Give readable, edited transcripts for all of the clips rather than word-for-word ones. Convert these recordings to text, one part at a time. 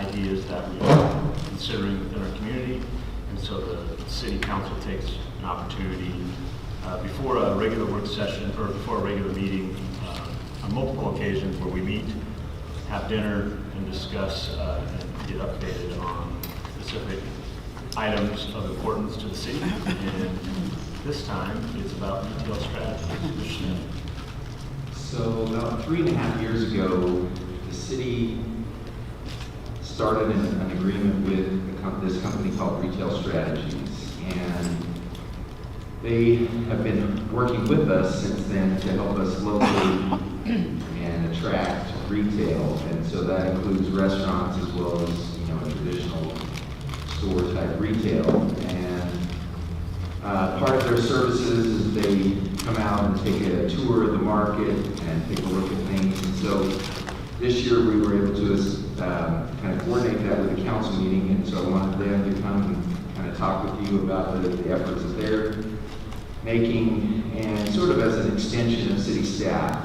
ideas that we are considering within our community. And so the city council takes an opportunity before a regular work session or before a regular meeting on multiple occasions where we meet, have dinner, and discuss and get updated on specific items of importance to the city. And this time it's about retail strategies. So about 3.5 years ago, the city started an agreement with this company called Retail Strategies, and they have been working with us since then to help us locate and attract retail, and so that includes restaurants as well as a traditional store type retail. And part of their services is they come out and take a tour of the market and take a look at things. And so this year we were able to kind of coordinate that with the council meeting, and so I wanted them to come and kind of talk with you about the efforts that they're making, and sort of as an extension of city staff.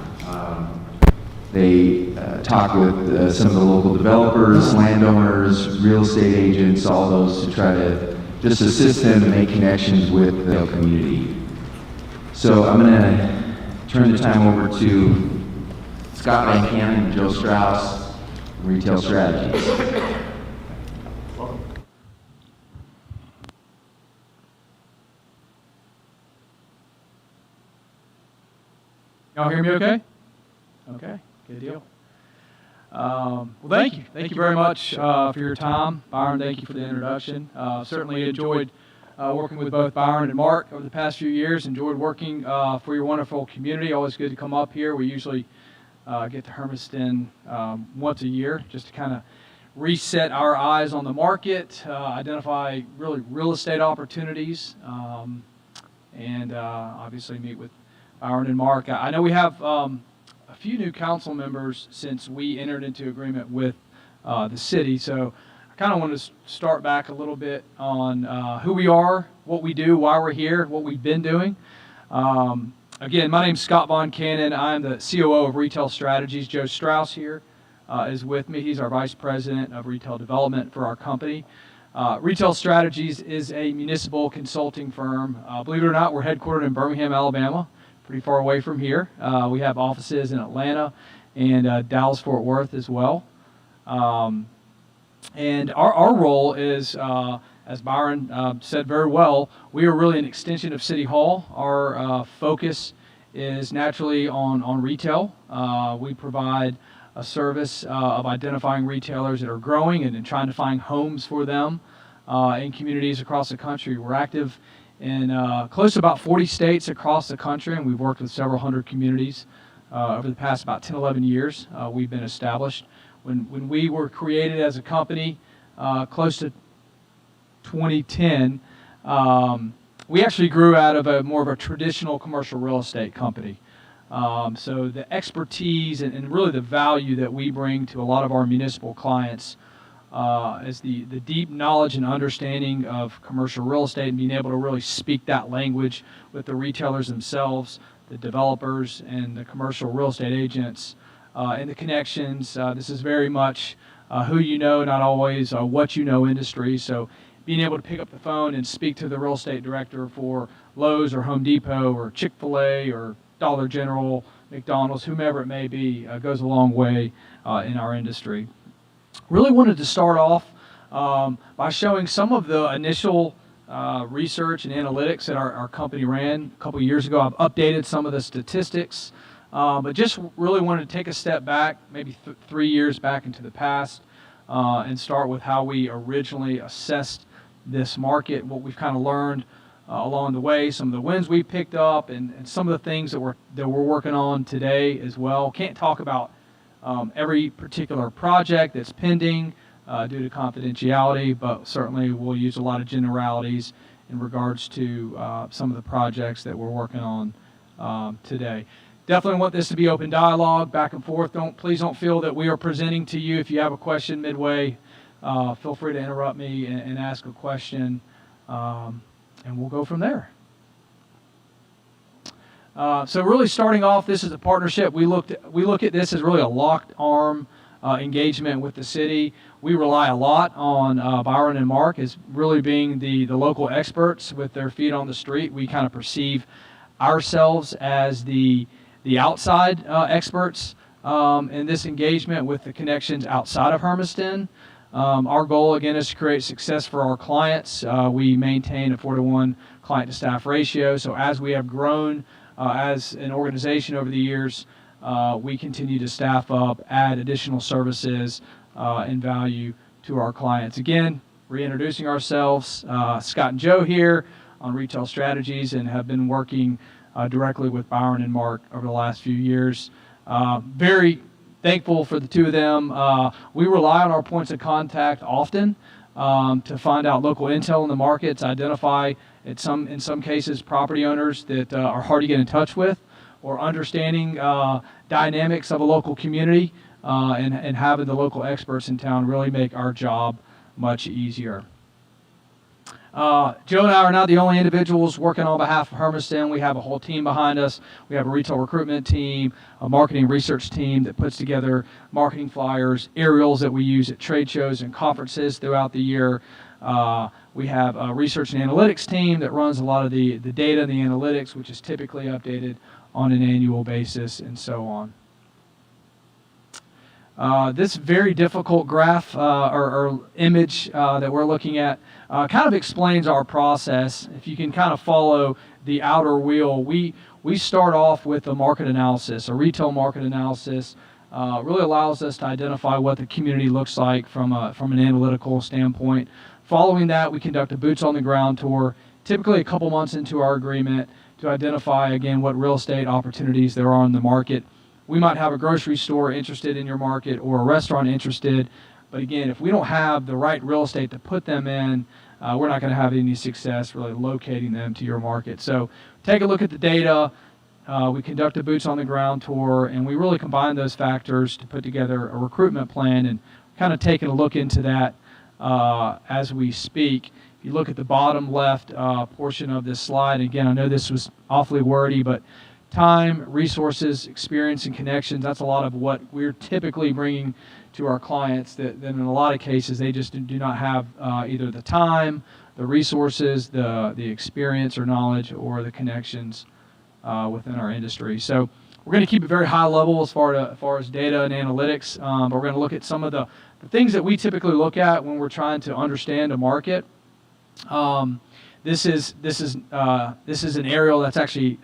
They talk with some of the local developers, landowners, real estate agents, all those to try to just assist them to make connections with the community. So I'm going to turn the time over to Scott Van Cannon and Joe Strauss, Retail Strategies. Welcome. Y'all hear me okay? Okay, good deal. Well, thank you. Thank you very much for your time. Byron, thank you for the introduction. Certainly enjoyed working with both Byron and Mark over the past few years. Enjoyed working for your wonderful community. Always good to come up here. We usually get to Hermiston once a year just to kind of reset our eyes on the market, identify really real estate opportunities, and obviously meet with Byron and Mark. I know we have a few new council members since we entered into agreement with the city, so I kind of want to start back a little bit on who we are, what we do, why we're here, what we've been doing. Again, my name's Scott Von Cannon. I'm the COO of Retail Strategies. Joe Strauss here is with me. He's our Vice President of Retail Development for our company. Retail Strategies is a municipal consulting firm. Believe it or not, we're headquartered in Birmingham, Alabama, pretty far away from here. We have offices in Atlanta and Dallas-Fort Worth as well. And our role is, as Byron said very well, we are really an extension of City Hall. Our focus is naturally on retail. We provide a service of identifying retailers that are growing and trying to find homes for them in communities across the country. We're active in close to about 40 states across the country, and we've worked with several hundred communities over the past about 10, 11 years. We've been established. When we were created as a company close to 2010, we actually grew out of more of a traditional commercial real estate company. So the expertise and really the value that we bring to a lot of our municipal clients is the deep knowledge and understanding of commercial real estate and being able to really speak that language with the retailers themselves, the developers, and the commercial real estate agents, and the connections. This is very much who you know, not always what you know industry. So being able to pick up the phone and speak to the real estate director for Lowe's or Home Depot or Chick-fil-A or Dollar General, McDonald's, whomever it may be, goes a long way in our industry. Really wanted to start off by showing some of the initial research and analytics that our company ran a couple years ago. I've updated some of the statistics, but just really wanted to take a step back, maybe 3 years back into the past, and start with how we originally assessed this market, what we've kind of learned along the way, some of the wins we picked up, and some of the things that we're working on today as well. Can't talk about every particular project that's pending due to confidentiality, but certainly we'll use a lot of generalities in regards to some of the projects that we're working on today. Definitely want this to be open dialogue, back and forth. Please don't feel that we are presenting to you. If you have a question midway, feel free to interrupt me and ask a question, and we'll go from there. So really starting off, this is a partnership. We look at this as really a locked arm engagement with the city. We rely a lot on Byron and Mark as really being the local experts with their feet on the street. We kind of perceive ourselves as the outside experts in this engagement with the connections outside of Hermiston. Our goal, again, is to create success for our clients. We maintain a 4-to-1 client-to-staff ratio. So as we have grown as an organization over the years, we continue to staff up, add additional services and value to our clients. Again, reintroducing ourselves, Scott and Joe here on retail strategies, and have been working directly with Byron and Mark over the last few years. Very thankful for the two of them. We rely on our points of contact often to find out local intel in the markets, identify in some cases property owners that are hard to get in touch with, or understanding dynamics of a local community, and having the local experts in town really make our job much easier. Joe and I are not the only individuals working on behalf of Hermiston. We have a whole team behind us. We have a retail recruitment team, a marketing research team that puts together marketing flyers, aerials that we use at trade shows and conferences throughout the year. We have a research and analytics team that runs a lot of the data and the analytics, which is typically updated on an annual basis, and so on. This very difficult graph or image that we're looking at kind of explains our process. If you can kind of follow the outer wheel, we start off with a market analysis. A retail market analysis really allows us to identify what the community looks like from an analytical standpoint. Following that, we conduct a boots on the ground tour, typically a couple months into our agreement, to identify, again, what real estate opportunities there are in the market. We might have a grocery store interested in your market or a restaurant interested, but again, if we don't have the right real estate to put them in, we're not going to have any success really locating them to your market. So take a look at the data. We conduct a boots on the ground tour, and we really combine those factors to put together a recruitment plan, and kind of taking a look into that as we speak. If you look at the bottom left portion of this slide, again, I know this was awfully wordy, but time, resources, experience, and connections, that's a lot of what we're typically bringing to our clients that in a lot of cases they just do not have either the time, the resources, the experience or knowledge, or the connections within our industry. So we're going to keep it very high level as far as data and analytics, but we're going to look at some of the things that we typically look at when we're trying to understand a market. This is an aerial that's actually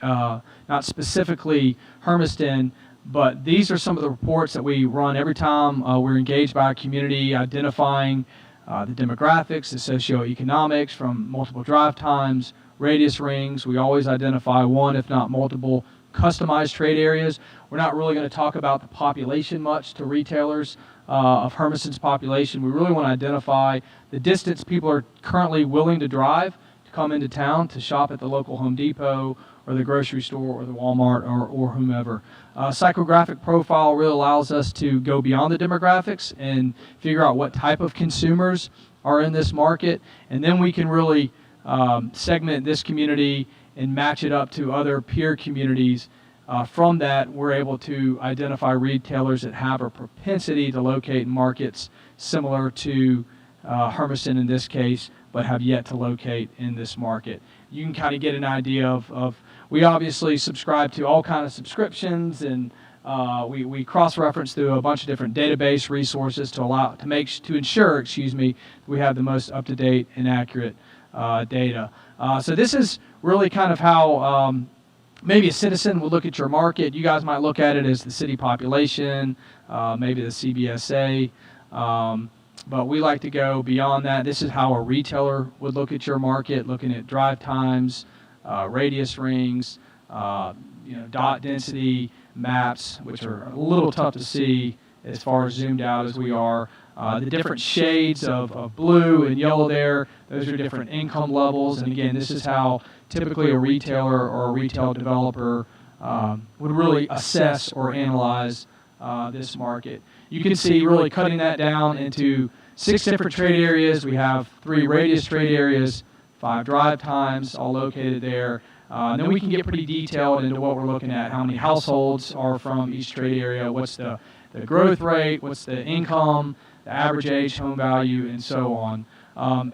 not specifically Hermiston, but these are some of the reports that we run every time we're engaged by a community, identifying the demographics, the socioeconomics from multiple drive times, radius rings. We always identify one, if not multiple, customized trade areas. We're not really going to talk about the population much to retailers of Hermiston's population. We really want to identify the distance people are currently willing to drive to come into town to shop at the local Home Depot or the grocery store or the Walmart or whomever. Psychographic profile really allows us to go beyond the demographics and figure out what type of consumers are in this market, and then we can really segment this community and match it up to other peer communities. From that, we're able to identify retailers that have a propensity to locate in markets similar to Hermiston in this case, but have yet to locate in this market. You can kind of get an idea of we obviously subscribe to all kinds of subscriptions, and we cross-reference through a bunch of different database resources to ensure we have the most up-to-date and accurate data. So this is really kind of how maybe a citizen would look at your market. You guys might look at it as the city population, maybe the CBSA, but we like to go beyond that. This is how a retailer would look at your market, looking at drive times, radius rings, dot density maps, which are a little tough to see as far as zoomed out as we are. The different shades of blue and yellow there, those are different income levels. And again, this is how typically a retailer or a retail developer would really assess or analyze this market. You can see really cutting that down into 6 different trade areas. We have 3 radius trade areas, 5 drive times, all located there. And then we can get pretty detailed into what we're looking at, how many households are from each trade area, what's the the growth rate, what's the income, the average age, home value, and so on.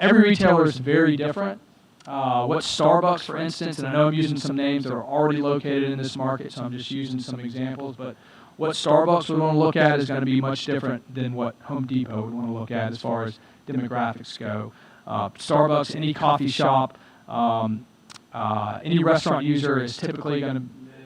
Every retailer is very different. What Starbucks, for instance, and I know I'm using some names that are already located in this market, so I'm just using some examples, but what Starbucks would want to look at is going to be much different than what Home Depot would want to look at as far as demographics go. Starbucks, any coffee shop, any restaurant user is typically going to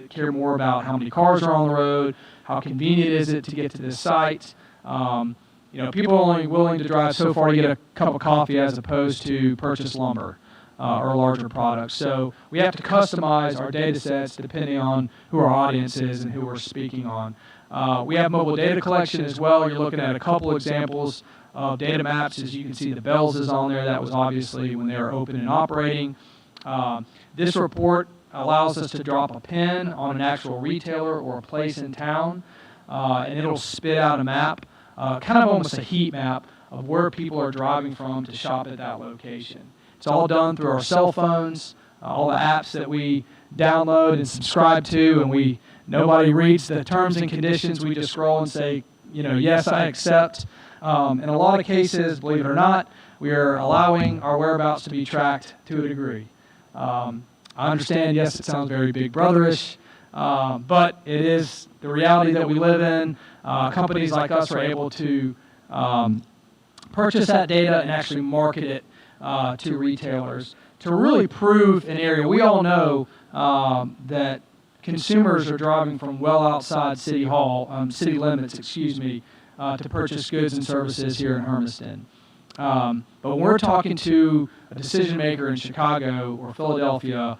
care more about how many cars are on the road, how convenient is it to get to this site. People are only willing to drive so far to get a cup of coffee as opposed to purchase lumber or larger products. So we have to customize our data sets depending on who our audience is and who we're speaking on. We have mobile data collection as well. You're looking at a couple examples of data maps. As you can see, the Bells is on there. That was obviously when they were open and operating. This report allows us to drop a pin on an actual retailer or a place in town, and it'll spit out a map, kind of almost a heat map of where people are driving from to shop at that location. It's all done through our cell phones, all the apps that we download and subscribe to, and nobody reads the terms and conditions. We just scroll and say, yes, I accept. In a lot of cases, believe it or not, we are allowing our whereabouts to be tracked to a degree. I understand, yes, it sounds very Big Brotherish, but it is the reality that we live in. Companies like us are able to purchase that data and actually market it to retailers to really prove an area. We all know that consumers are driving from well outside city limits, to purchase goods and services here in Hermiston. But when we're talking to a decision maker in Chicago or Philadelphia,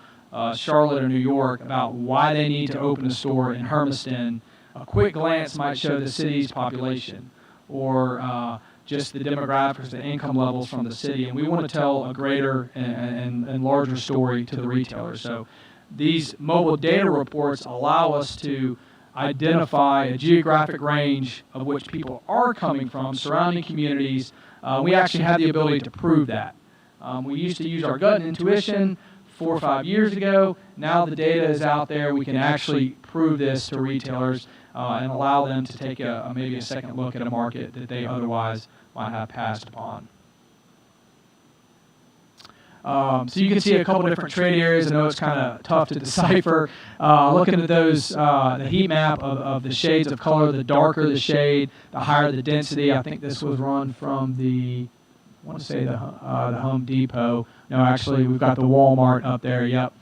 Charlotte or New York about why they need to open a store in Hermiston, a quick glance might show the city's population or just the demographics, the income levels from the city, and we want to tell a greater and larger story to the retailer. So these mobile data reports allow us to identify a geographic range of which people are coming from, surrounding communities. We actually have the ability to prove that. We used to use our gut and intuition 4 or 5 years ago. Now the data is out there. We can actually prove this to retailers and allow them to take maybe a second look at a market that they otherwise might have passed upon. So you can see a couple different trade areas. I know it's kind of tough to decipher. Looking at those, the heat map of the shades of color, the darker the shade, the higher the density. I think this was run from the Home Depot. No, actually, we've got the Walmart up there, yep.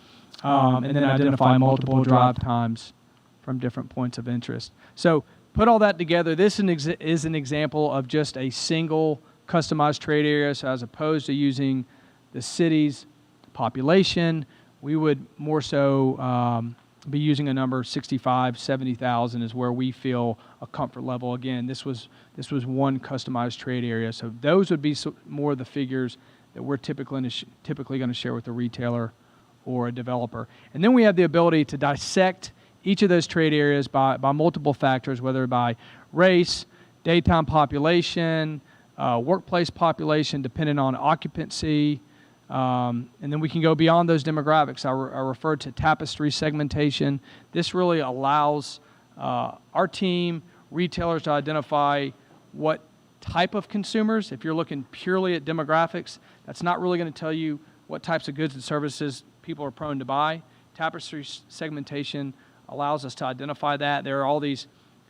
And then identify multiple drive times from different points of interest. So put all that together. This is an example of just a single customized trade area. So as opposed to using the city's population, we would more so be using a number 65, 70,000 is where we feel a comfort level. Again, this was one customized trade area. So those would be more of the figures that we're typically going to share with a retailer or a developer. And then we have the ability to dissect each of those trade areas by multiple factors, whether by race, daytime population, workplace population, depending on occupancy. And then we can go beyond those demographics. I referred to Tapestry Segmentation. This really allows our team, retailers, to identify what type of consumers. If you're looking purely at demographics, that's not really going to tell you what types of goods and services people are prone to buy. Tapestry Segmentation allows us to identify that. There are all these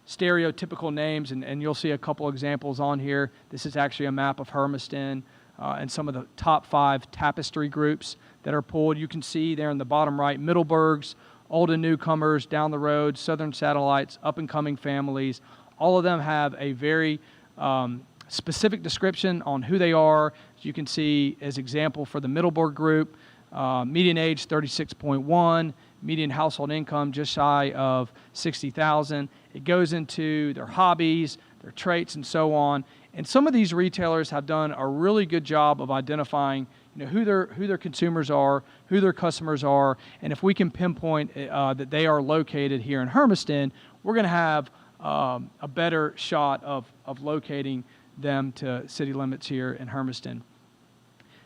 stereotypical names, and you'll see a couple examples on here. This is actually a map of Hermiston. And some of the top 5 tapestry groups that are pulled. You can see there in the bottom right, Middleburgs, old and newcomers, down the road, Southern Satellites, up-and-coming families. All of them have a very specific description on who they are. As you can see, as example for the Middleburg group, median age 36.1, median household income just shy of $60,000. It goes into their hobbies, their traits, and so on. And some of these retailers have done a really good job of identifying, who their consumers are, who their customers are, and if we can pinpoint that they are located here in Hermiston, we're going to have a better shot of locating them to city limits here in Hermiston.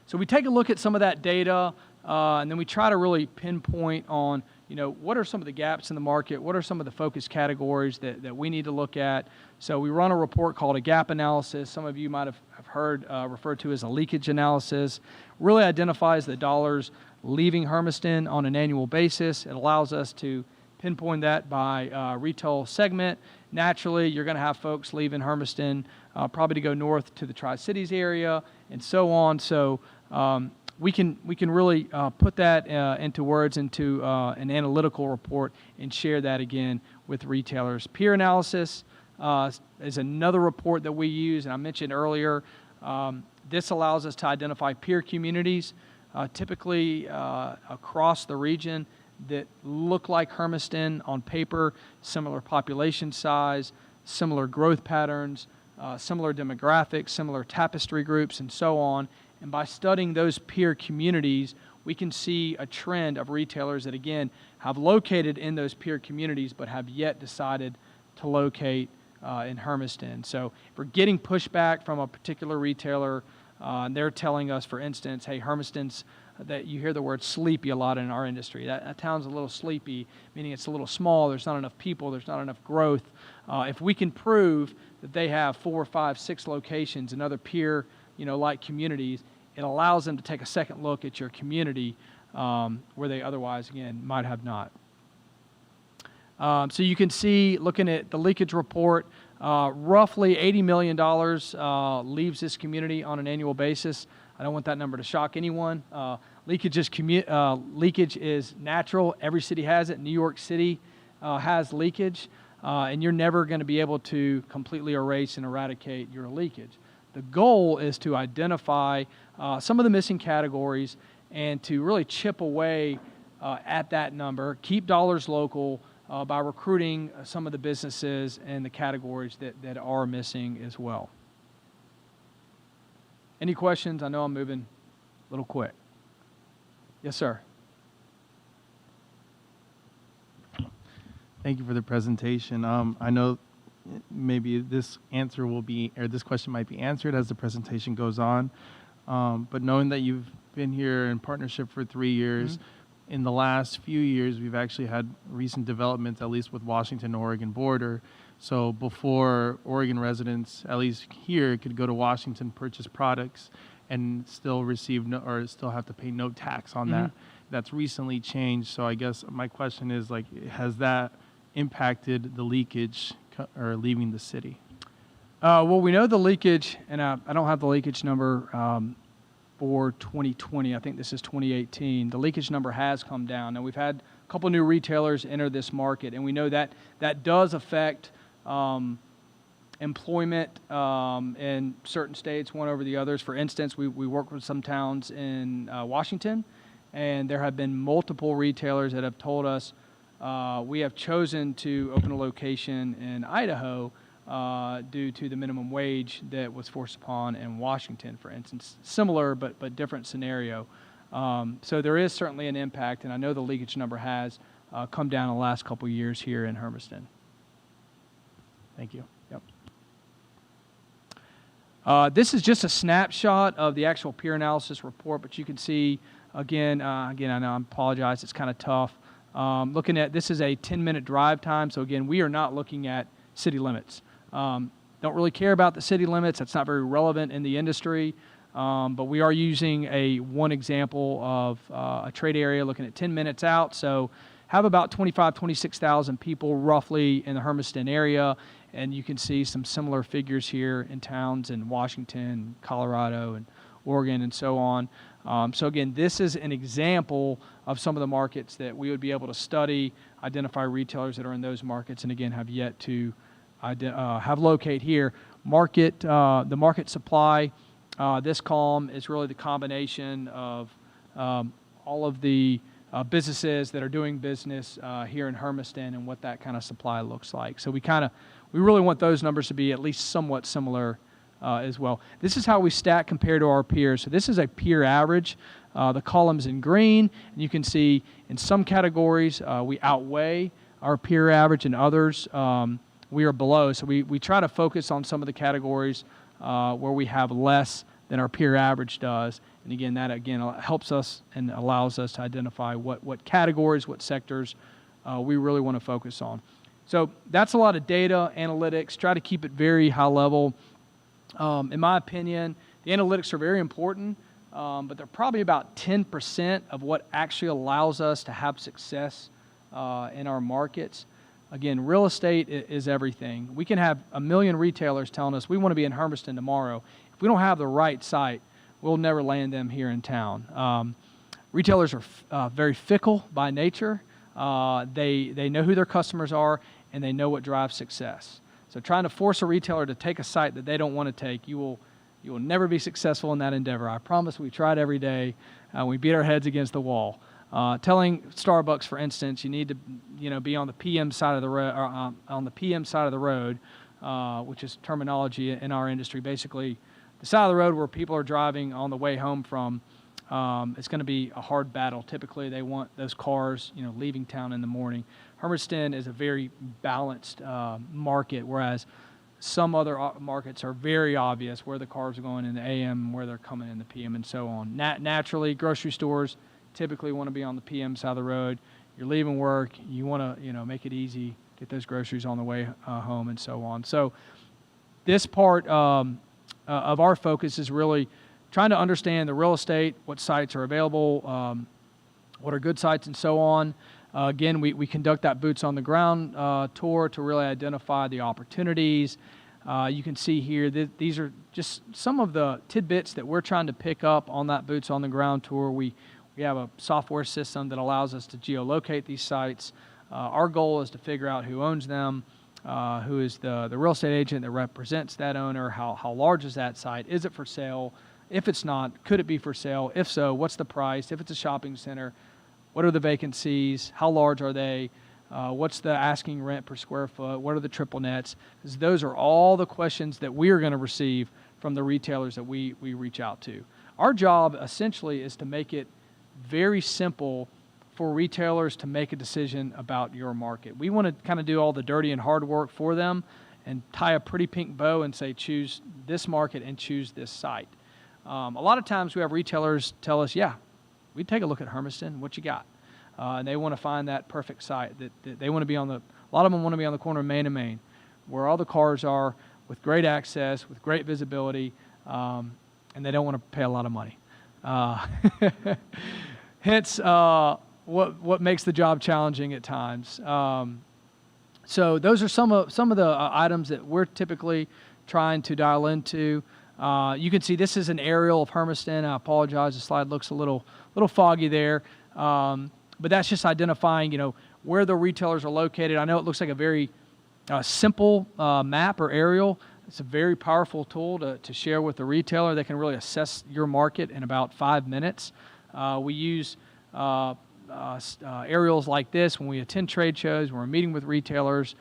So we take a look at some of that data, and then we try to really pinpoint on what are some of the gaps in the market? What are some of the focus categories that we need to look at? So we run a report called a gap analysis. Some of you might have heard referred to as a leakage analysis. Really identifies the dollars leaving Hermiston on an annual basis. It allows us to pinpoint that by retail segment. Naturally, you're going to have folks leaving Hermiston probably to go north to the Tri-Cities area and so on. So we can really put that into words, into an analytical report, and share that again with retailers. Peer analysis is another report that we use, and I mentioned earlier, this allows us to identify peer communities, typically across the region, that look like Hermiston on paper, similar population size, similar growth patterns, similar demographics, similar tapestry groups, and so on. And by studying those peer communities, we can see a trend of retailers that, again, have located in those peer communities but have yet decided to locate in Hermiston. So if we're getting pushback from a particular retailer, and they're telling us, for instance, hey, Hermiston's, that you hear the word sleepy a lot in our industry. That town's a little sleepy, meaning it's a little small, there's not enough people, there's not enough growth. If we can prove that they have 4, 5, 6 locations in other peer, like communities, it allows them to take a second look at your community where they otherwise, again, might have not. So you can see, looking at the leakage report, roughly $80 million leaves this community on an annual basis. I don't want that number to shock anyone. Leakage is natural. Every city has it. New York City has leakage, and you're never going to be able to completely erase and eradicate your leakage. The goal is to identify some of the missing categories and to really chip away at that number, keep dollars local by recruiting some of the businesses and the categories that are missing as well. Any questions? I know I'm moving a little quick. Yes, sir. Thank you for the presentation. I know maybe this question might be answered as the presentation goes on, but knowing that you've been here in partnership for 3 years, in the last few years, we've actually had recent developments, at least with Washington-Oregon border. So before, Oregon residents, at least here, could go to Washington, purchase products, and still receive still have to pay no tax on that. That's recently changed. So I guess my question is, has that impacted the leakage or leaving the city? Well, we know the leakage, and I don't have the leakage number for 2020. I think this is 2018. The leakage number has come down. Now, we've had a couple new retailers enter this market, and we know that does affect employment in certain states, one over the others. For instance, we work with some towns in Washington, and there have been multiple retailers that have told us we have chosen to open a location in Idaho due to the minimum wage that was forced upon in Washington, for instance. Similar but different scenario. So there is certainly an impact, and I know the leakage number has come down the last couple years here in Hermiston. Thank you. Yep. This is just a snapshot of the actual peer analysis report, but you can see, again, I know I apologize, it's kind of tough. Looking at, this is a 10-minute drive time, so again, we are not looking at city limits. Don't really care about the city limits. That's not very relevant in the industry, but we are using one example of a trade area looking at 10 minutes out. So have about 26,000 people roughly in the Hermiston area, and you can see some similar figures here in towns in Washington, Colorado, and Oregon, and so on. So again, this is an example of some of the markets that we would be able to study, identify retailers that are in those markets, and again, have yet to have locate here. The market supply, this column is really the combination of all of the businesses that are doing business here in Hermiston and what that kind of supply looks like. So we really want those numbers to be at least somewhat similar as well. This is how we stack compared to our peers. So this is a peer average. The column's in green, and you can see in some categories we outweigh our peer average, and others we are below. So we try to focus on some of the categories where we have less than our peer average does. And again, that again helps us and allows us to identify what categories, what sectors we really want to focus on. So that's a lot of data, analytics, try to keep it very high level. In my opinion, the analytics are very important, but they're probably about 10% of what actually allows us to have success in our markets. Again, real estate is everything. We can have 1 million retailers telling us we want to be in Hermiston tomorrow. If we don't have the right site, we'll never land them here in town. Retailers are very fickle by nature. They know who their customers are, and they know what drives success. So trying to force a retailer to take a site that they don't want to take, you will never be successful in that endeavor. I promise. We tried every day. We beat our heads against the wall. Telling Starbucks, for instance, you need to be on the PM side of the road, on the PM side of the road, which is terminology in our industry. Basically, the side of the road where people are driving on the way home from, it's going to be a hard battle. Typically, they want those cars, leaving town in the morning. Hermiston is a very balanced market, whereas some other markets are very obvious where the cars are going in the AM, where they're coming in the PM, and so on. Naturally, grocery stores typically want to be on the PM side of the road. You're leaving work, you want to make it easy, get those groceries on the way home, and so on. So this part of our focus is really trying to understand the real estate, what sites are available, what are good sites, and so on. Again, we conduct that boots on the ground tour to really identify the opportunities. You can see here that these are just some of the tidbits that we're trying to pick up on that boots on the ground tour. We have a software system that allows us to geolocate these sites. Our goal is to figure out who owns them, who is the real estate agent that represents that owner, how large is that site, is it for sale? If it's not, could it be for sale? If so, what's the price? If it's a shopping center, what are the vacancies? How large are they? What's the asking rent per square foot? What are the triple nets? Because those are all the questions that we are going to receive from the retailers that we reach out to. Our job essentially is to make it very simple for retailers to make a decision about your market. We want to kind of do all the dirty and hard work for them and tie a pretty pink bow and say, choose this market and choose this site. A lot of times we have retailers tell us, yeah, we take a look at Hermiston, what you got? And they want to find that perfect site. That they want to be on a lot of them want to be on the corner of Main and Main, where all the cars are, with great access, with great visibility, and they don't want to pay a lot of money. Hence, what makes the job challenging at times. So those are some of the items that we're typically trying to dial into. You can see this is an aerial of Hermiston. I apologize, the slide looks a little foggy there, but that's just identifying, where the retailers are located. I know it looks like a very simple map or aerial. It's a very powerful tool to share with the retailer. They can really assess your market in about 5 minutes. We use aerials like this when we attend trade shows, when we're meeting with retailers,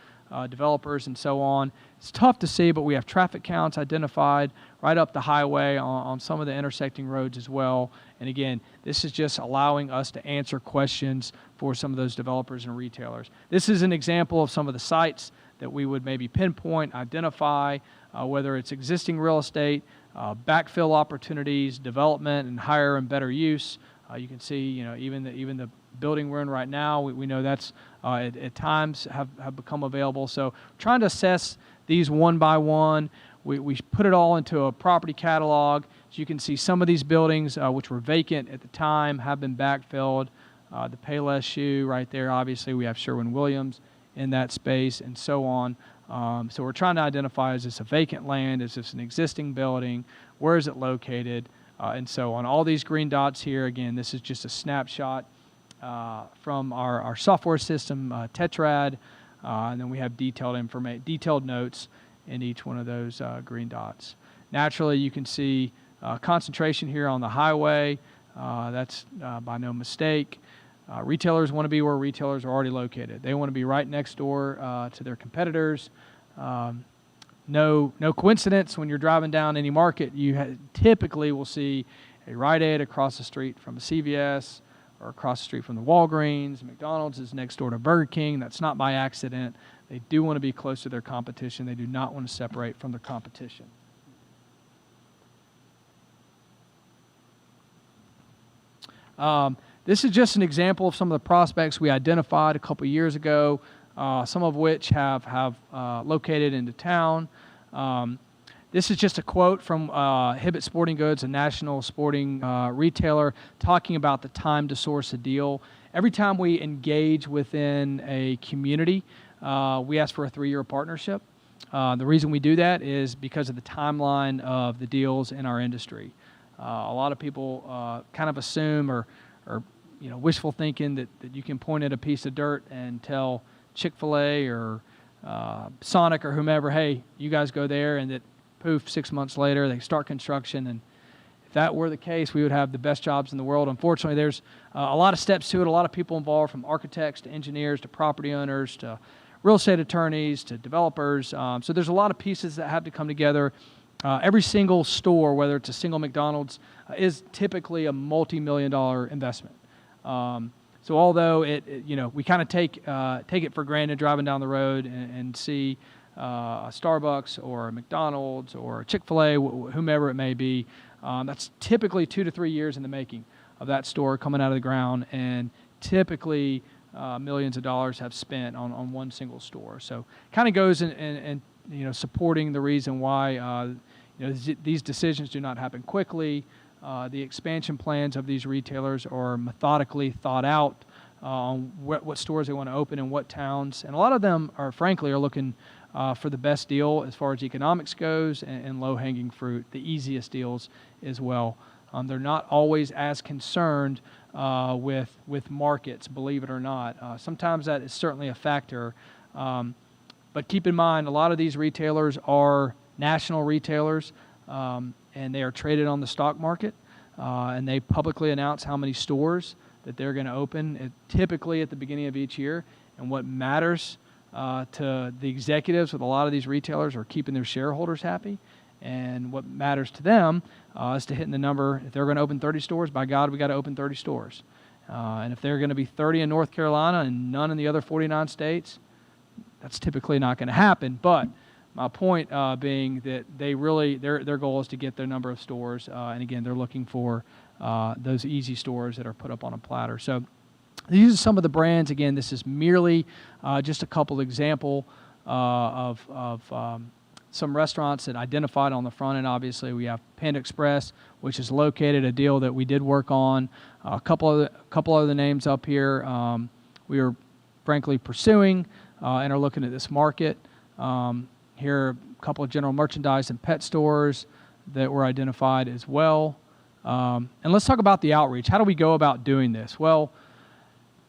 developers, and so on. It's tough to see, but we have traffic counts identified right up the highway on some of the intersecting roads as well. And again, this is just allowing us to answer questions for some of those developers and retailers. This is an example of some of the sites that we would maybe pinpoint, identify, whether it's existing real estate, backfill opportunities, development and higher and better use. You can see, even the building we're in right now, we know that's at times have become available. So trying to assess these one by one. We put it all into a property catalog. So you can see some of these buildings, which were vacant at the time, have been backfilled. The Payless Shoe right there, obviously we have Sherwin-Williams in that space, and so on. So we're trying to identify, is this a vacant land? Is this an existing building? Where is it located? And so on. All these green dots here, again, this is just a snapshot from our software system, Tetrad, and then we have detailed notes in each one of those green dots. Naturally, you can see concentration here on the highway. That's by no mistake. Retailers want to be where retailers are already located. They want to be right next door to their competitors. No coincidence when you're driving down any market, you typically will see a Rite Aid across the street from a CVS or across the street from the Walgreens. McDonald's is next door to Burger King. That's not by accident. They do want to be close to their competition. They do not want to separate from their competition. This is just an example of some of the prospects we identified a couple years ago, some of which have located into town. This is just a quote from Hibbett Sporting Goods, a national sporting retailer, talking about the time to source a deal. Every time we engage within a community, we ask for a 3-year partnership. The reason we do that is because of the timeline of the deals in our industry. A lot of people kind of assume or wishful thinking that you can point at a piece of dirt and tell Chick-fil-A or Sonic or whomever, hey, you guys go there, and that poof, 6 months later they start construction. And if that were the case, we would have the best jobs in the world. Unfortunately, there's a lot of steps to it, a lot of people involved, from architects to engineers to property owners to real estate attorneys to developers. So there's a lot of pieces that have to come together. Every single store, whether it's a single McDonald's, is typically a multi-million-dollar investment. So although we kind of take it for granted driving down the road and see a Starbucks or a McDonald's or a Chick-fil-A, whomever it may be, that's typically 2 to 3 years in the making of that store coming out of the ground, and typically millions of dollars have spent on one single store. So kind of goes in supporting the reason why these decisions do not happen quickly. The expansion plans of these retailers are methodically thought out on what stores they want to open in what towns, and a lot of them are looking for the best deal as far as economics goes, and low-hanging fruit, the easiest deals as well. They're not always as concerned with markets, believe it or not. Sometimes that is certainly a factor, but keep in mind, a lot of these retailers are national retailers, and they are traded on the stock market, and they publicly announce how many stores that they're going to open, typically at the beginning of each year. And what matters to the executives with a lot of these retailers are keeping their shareholders happy. And what matters to them is to hitting the number. If they're going to open 30 stores, by God, we got to open 30 stores. And if they're going to be 30 in North Carolina and none in the other 49 states, that's typically not going to happen. But my point being that their goal is to get their number of stores. And again, they're looking for those easy stores that are put up on a platter. So these are some of the brands. Again, this is merely just a couple example of some restaurants that identified on the front end. Obviously, we have Panda Express, which is located, a deal that we did work on. A couple other names up here we are frankly pursuing and are looking at this market. Here are a couple of general merchandise and pet stores that were identified as well. And let's talk about the outreach. How do we go about doing this? Well,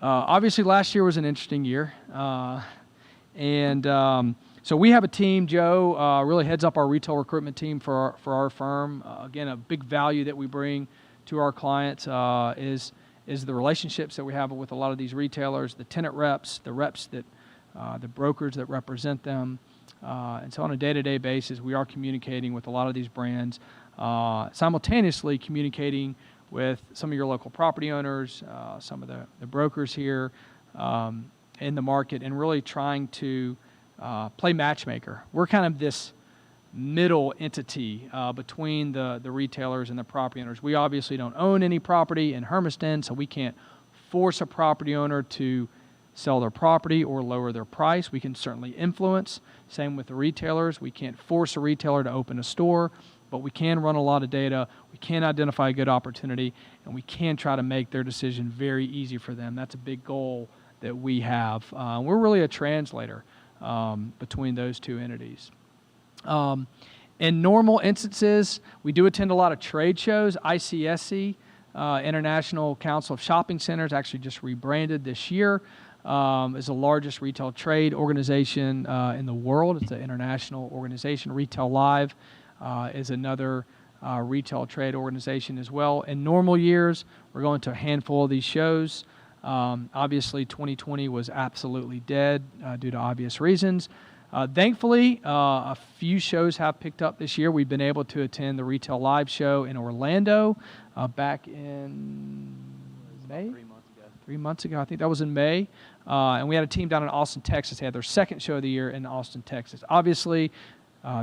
obviously last year was an interesting year. So we have a team. Joe really heads up our retail recruitment team for our firm. Again, a big value that we bring to our clients is the relationships that we have with a lot of these retailers, the tenant reps, the reps that the brokers that represent them. And so on a day-to-day basis, we are communicating with a lot of these brands, simultaneously communicating with some of your local property owners, some of the brokers here in the market, and really trying to play matchmaker. We're kind of this middle entity between the retailers and the property owners. We obviously don't own any property in Hermiston, so we can't force a property owner to sell their property or lower their price. We can certainly influence. Same with the retailers. We can't force a retailer to open a store, but we can run a lot of data. We can identify a good opportunity, and we can try to make their decision very easy for them. That's a big goal that we have. We're really a translator between those two entities. In normal instances, we do attend a lot of trade shows. ICSC, International Council of Shopping Centers, actually just rebranded this year, is the largest retail trade organization in the world. It's an international organization. Retail Live is another retail trade organization as well. In normal years, we're going to a handful of these shows. Obviously, 2020 was absolutely dead due to obvious reasons. Thankfully, a few shows have picked up this year. We've been able to attend the Retail Live show in Orlando back in May? 3 months ago. I think that was in May. And we had a team down in Austin, Texas. They had their second show of the year in Austin, Texas. Obviously,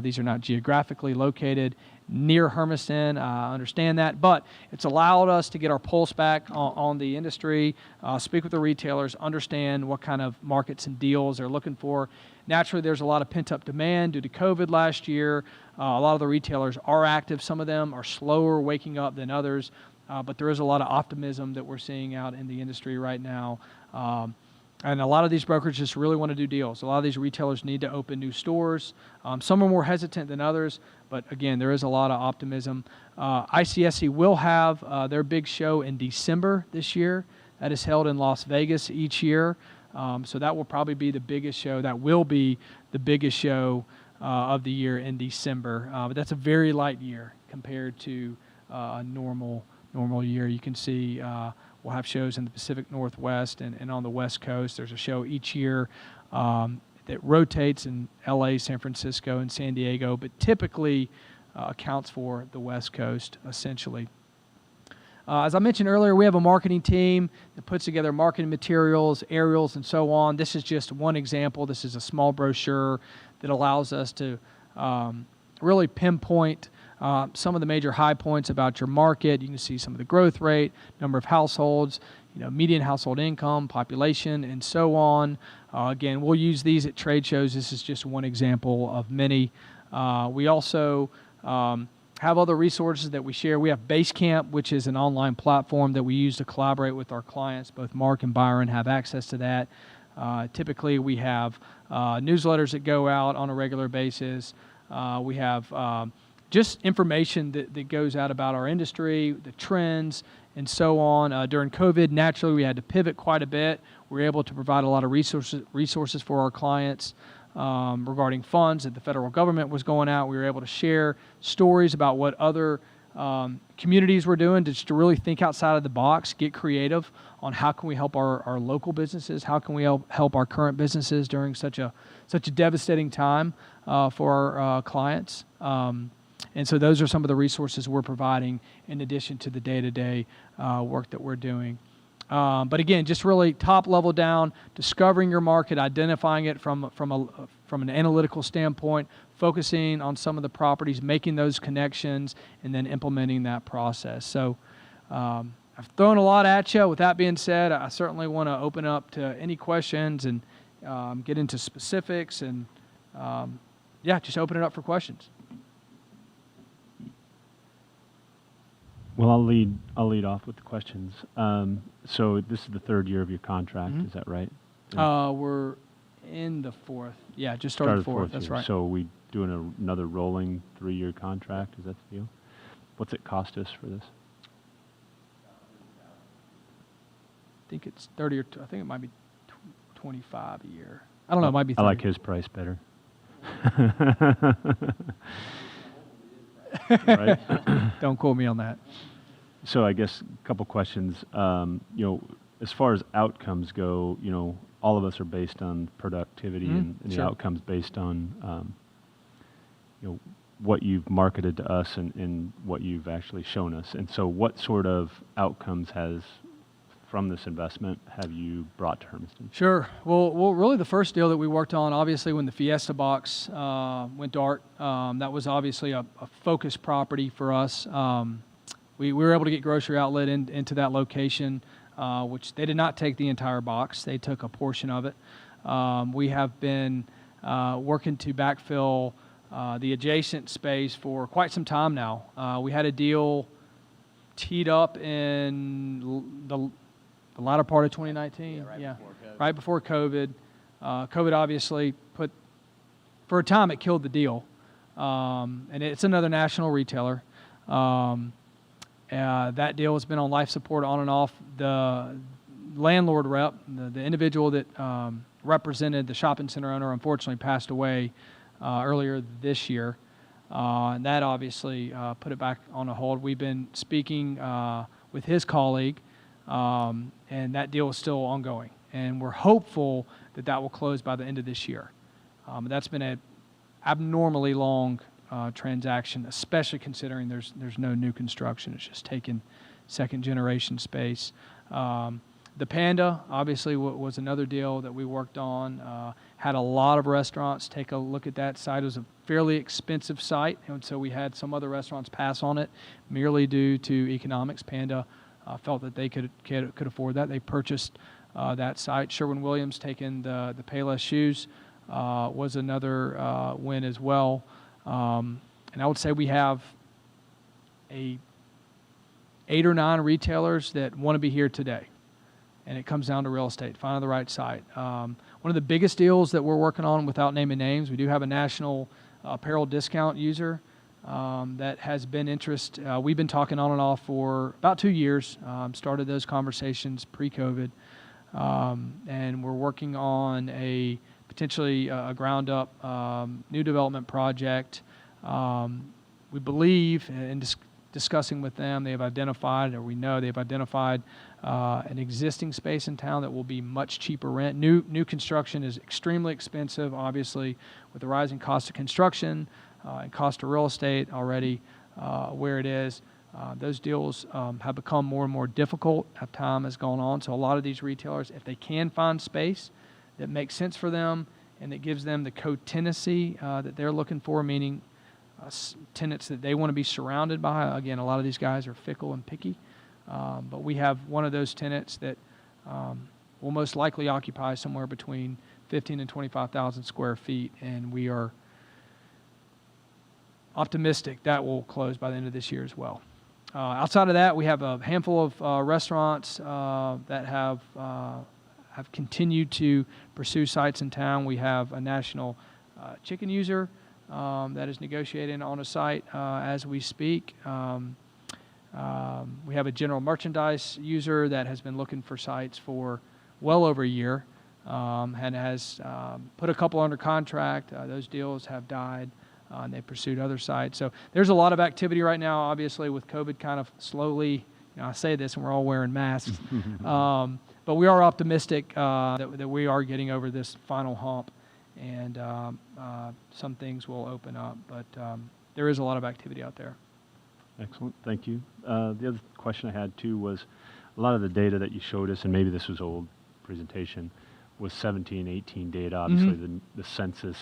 these are not geographically located near Hermiston. I understand that, but it's allowed us to get our pulse back on the industry, speak with the retailers, understand what kind of markets and deals they're looking for. Naturally, there's a lot of pent-up demand due to COVID last year. A lot of the retailers are active. Some of them are slower waking up than others, but there is a lot of optimism that we're seeing out in the industry right now. And a lot of these brokers just really want to do deals. A lot of these retailers need to open new stores. Some are more hesitant than others, but again, there is a lot of optimism. ICSC will have their big show in December this year. That is held in Las Vegas each year. So that will probably be the biggest show. That will be the biggest show of the year in December. But that's a very light year compared to a normal year. You can see we'll have shows in the Pacific Northwest and on the West Coast. There's a show each year that rotates in LA, San Francisco, and San Diego, but typically accounts for the West Coast, essentially. As I mentioned earlier, we have a marketing team that puts together marketing materials, aerials, and so on. This is just one example. This is a small brochure that allows us to really pinpoint some of the major high points about your market. You can see some of the growth rate, number of households, median household income, population, and so on. Again, we'll use these at trade shows. This is just one example of many. We also have other resources that we share. We have Basecamp, which is an online platform that we use to collaborate with our clients. Both Mark and Byron have access to that. Typically, we have newsletters that go out on a regular basis. We have just information that goes out about our industry, the trends, and so on. During COVID, naturally, we had to pivot quite a bit. We were able to provide a lot of resources for our clients regarding funds that the federal government was going out. We were able to share stories about what other communities were doing, just to really think outside of the box, get creative on how can we help our local businesses, how can we help our current businesses during such a devastating time for our clients. And so those are some of the resources we're providing in addition to the day-to-day work that we're doing. But again, just really top level down, discovering your market, identifying it from an analytical standpoint, focusing on some of the properties, making those connections, and then implementing that process. So I've thrown a lot at you. With that being said, I certainly want to open up to any questions and get into specifics and just open it up for questions. Well, I'll lead off with the questions. So this is the third year of your contract, is that right? We're in the fourth. Yeah, just started fourth. That's year. right. So we doing another rolling 3-year contract? Is that the deal? What's it cost us for this? I think it's 30 or I think it might be 25 a year. I don't know. It might be 30. I like his price better. Right? Don't quote me on that. So I guess a couple questions. As far as outcomes go, all of us are based on productivity, and the Sure. outcomes based on, what you've marketed to us and what you've actually shown us. And so, what sort of outcomes from this investment have you brought to Hermiston? Sure. Well, really the first deal that we worked on, obviously when the Fiesta box went dark, that was obviously a focus property for us. We were able to get Grocery Outlet into that location, which they did not take the entire box. They took a portion of it. We have been working to backfill the adjacent space for quite some time now. We had a deal teed up in the latter part of 2019. Right before COVID. COVID obviously for a time it killed the deal. And it's another national retailer. That deal has been on life support on and off. The landlord rep, the individual that represented the shopping center owner, unfortunately passed away earlier this year. And that obviously put it back on a hold. We've been speaking with his colleague, and that deal is still ongoing. And we're hopeful that will close by the end of this year. That's been an abnormally long transaction, especially considering there's no new construction. It's just taken second generation space. The Panda, obviously, was another deal that we worked on. Had a lot of restaurants take a look at that site. It was a fairly expensive site, and so we had some other restaurants pass on it merely due to economics. Panda felt that they could afford that. They purchased that site. Sherwin-Williams taking the Payless Shoes was another win as well. And I would say we have 8 or 9 retailers that want to be here today. And it comes down to real estate, finding the right site. One of the biggest deals that we're working on, without naming names, we do have a national apparel discount user that has been interest. We've been talking on and off for about 2 years, started those conversations pre-COVID. And we're working on a potentially a ground-up new development project. We believe, in discussing with them, they have identified, or we know they've identified an existing space in town that will be much cheaper rent. New construction is extremely expensive, obviously, with the rising cost of construction and cost of real estate already where it is. Those deals have become more and more difficult as time has gone on. So a lot of these retailers, if they can find space that makes sense for them and that gives them the co-tenancy that they're looking for, meaning tenants that they want to be surrounded by. Again, a lot of these guys are fickle and picky, but we have one of those tenants that will most likely occupy somewhere between 15 and 25,000 square feet, and we are optimistic that will close by the end of this year as well. Outside of that, we have a handful of restaurants that have continued to pursue sites in town. We have a national chicken user that is negotiating on a site as we speak. We have a general merchandise user that has been looking for sites for well over a year and has put a couple under contract. Those deals have died. And they pursued other sites. So there's a lot of activity right now, obviously, with COVID kind of slowly, I say this and we're all wearing masks, but we are optimistic that we are getting over this final hump, and some things will open up, but there is a lot of activity out there. Excellent, thank you. The other question I had too was a lot of the data that you showed us, and maybe this was old presentation, was 17, 18 data. Obviously the census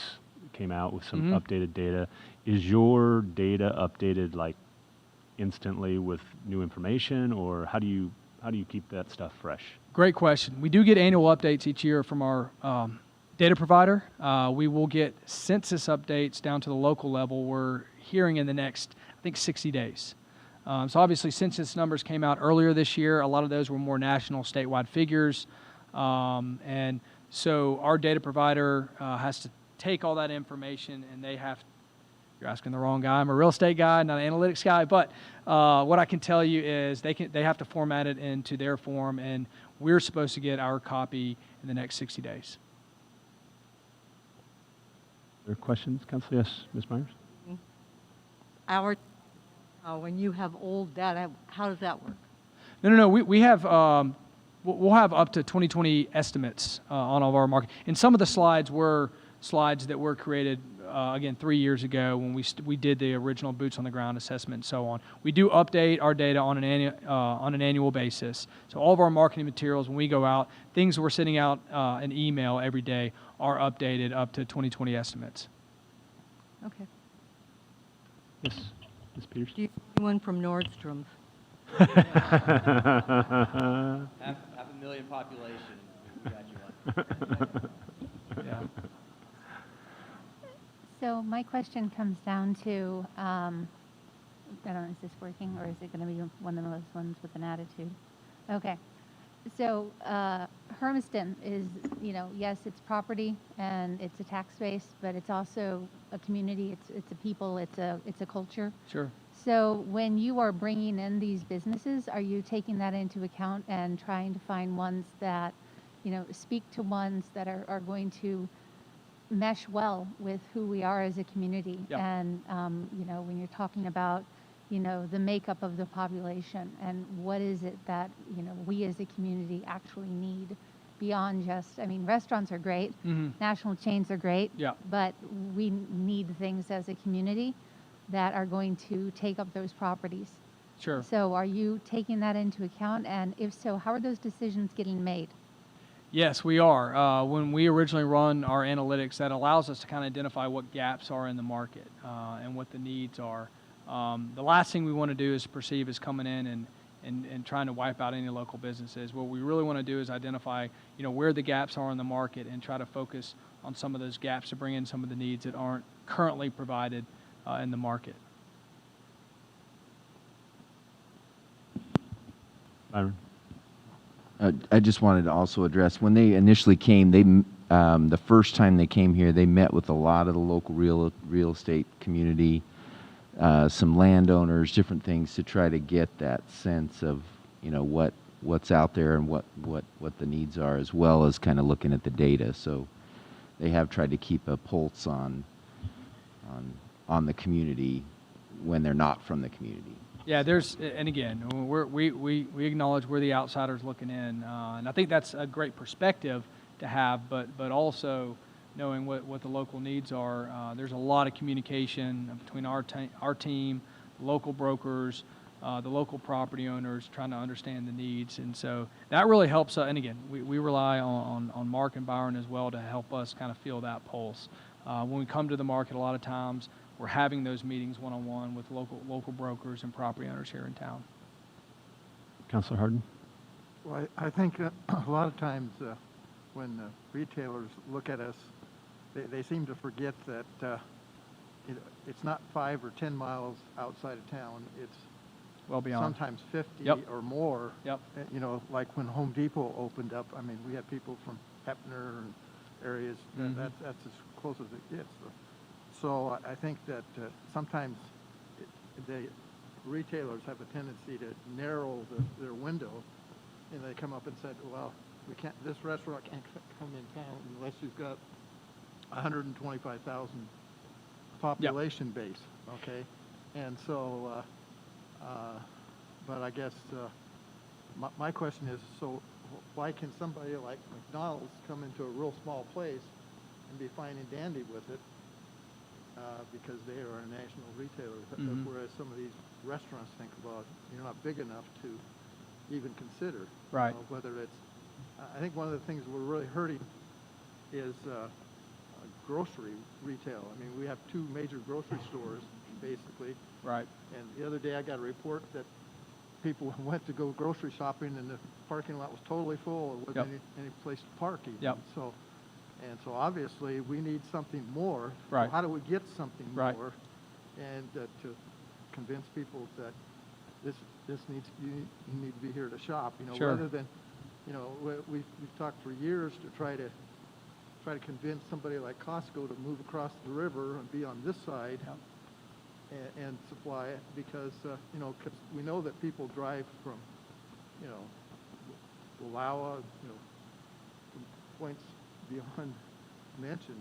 came out with some updated data. Is your data updated like instantly with new information, or how do you keep that stuff fresh? Great question. We do get annual updates each year from our data provider. We will get census updates down to the local level. We're hearing in the next, I think, 60 days. So obviously census numbers came out earlier this year. A lot of those were more national, statewide figures. And so our data provider has to take all that information, and they have, you're asking the wrong guy. I'm a real estate guy, not an analytics guy, but what I can tell you is they have to format it into their form, and we're supposed to get our copy in the next 60 days. Other questions, Council? Yes, Ms. Myers? When you have old data, how does that work? No. We have, we'll have up to 2020 estimates on all of our market. And some of the slides were slides that were created, again, 3 years ago when we did the original boots on the ground assessment and so on. We do update our data on an annual basis. So all of our marketing materials, when we go out, things we're sending out an email every day are updated up to 2020 estimates. Okay. Yes, Ms. Peters? Do you see one from Nordstrom's? half a million population. We got you one. Yeah. So my question comes down to, I don't know, is this working, or is it going to be one of those ones with an attitude? Okay. So Hermiston is, yes, it's property and it's a tax base, but it's also a community. It's a people. It's a culture. Sure. So when you are bringing in these businesses, are you taking that into account and trying to find ones that, speak to ones that are going to mesh well with who we are as a community? Yep. And, when you're talking about, the makeup of the population and what is it that, we as a community actually need beyond just, restaurants are great, national chains are great, Yeah. but we need things as a community that are going to take up those properties. Sure. So are you taking that into account? And if so, how are those decisions getting made? Yes, we are. When we originally run our analytics, that allows us to kind of identify what gaps are in the market and what the needs are. The last thing we want to do is perceive as coming in and trying to wipe out any local businesses. What we really want to do is identify, where the gaps are in the market and try to focus on some of those gaps to bring in some of the needs that aren't currently provided in the market. Byron? I just wanted to also address, when they initially came, the first time they came here, they met with a lot of the local real estate community, some landowners, different things to try to get that sense of, what's out there and what the needs are, as well as kind of looking at the data. So they have tried to keep a pulse on the community when they're not from the community. Yeah, and again, we acknowledge we're the outsiders looking in, and I think that's a great perspective to have, but also knowing what the local needs are. There's a lot of communication between our team, local brokers, the local property owners, trying to understand the needs, and so that really helps. And again, we rely on Mark and Byron as well to help us kind of feel that pulse. When we come to the market, a lot of times we're having those meetings one-on-one with local brokers and property owners here in town. Councilor Harden? Well, I think a lot of times when retailers look at us, they seem to forget that it's not 5 or 10 miles outside of town. It's Well beyond. sometimes 50 Yep. or more. Yep. Like when Home Depot opened up, I mean, we had people from Hepner and areas. Mhm. That's as close as it gets. So I think that sometimes the retailers have a tendency to narrow their window, and they come up and said, well, this restaurant can't come in town unless you've got 125,000 population base, okay? And so, but I guess my question is, so why can somebody like McDonald's come into a real small place and be fine and dandy with it? Because they are a national retailer, Mhm. whereas some of these restaurants think, well, you're not big enough to even consider. Right. Whether it's, I think one of the things we're really hurting is grocery retail. I mean, we have 2 major grocery stores, basically. Right. And the other day I got a report that people went to go grocery shopping and the parking lot was totally full. There wasn't any place to park even. Yep. So obviously we need something more. Right. So how do we get something Right. more? And to convince people that this needs, you need to be here to shop, Sure. rather than, we've talked for years to try to convince somebody like Costco to move across the river and be on this side. Yep. And supply it because, 'cause we know that people drive from, Wallowa, from points beyond mention,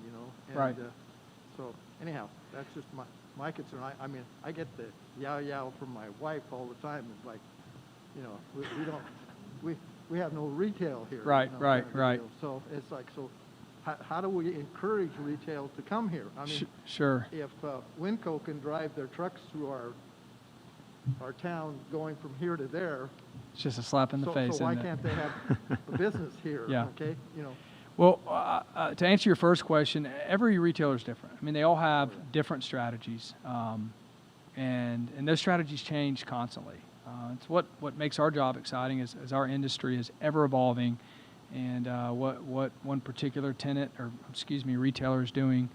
and Right. So anyhow, that's just my concern. I mean, I get the yow from my wife all the time. It's like, we don't, we have no retail here. Right, right, kind of right. deal. So it's like, so how do we encourage retail to come here? I mean, Sure. if Winco can drive their trucks through our town going from here to there, It's just a slap in the face. so why isn't it? can't they have a business here? Yeah. Okay, Well, to answer your first question, every retailer is different. I mean, they all have different strategies, and those strategies change constantly. It's what makes our job exciting is our industry is ever evolving, and what one particular retailer is doing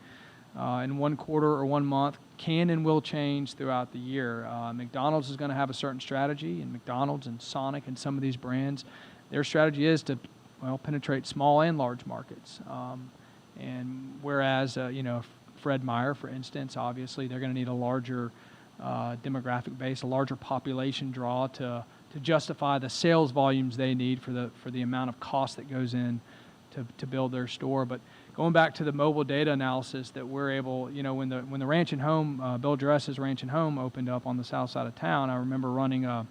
in one quarter or 1 month can and will change throughout the year. McDonald's is going to have a certain strategy, and McDonald's and Sonic and some of these brands, their strategy is to penetrate small and large markets. And whereas, Fred Meyer, for instance, obviously they're going to need a larger demographic base, a larger population draw to justify the sales volumes they need for the amount of cost that goes in to build their store. But going back to the mobile data analysis that we're able, when the Ranch and Home, Bill Dress's Ranch and Home opened up on the south side of town, I remember running a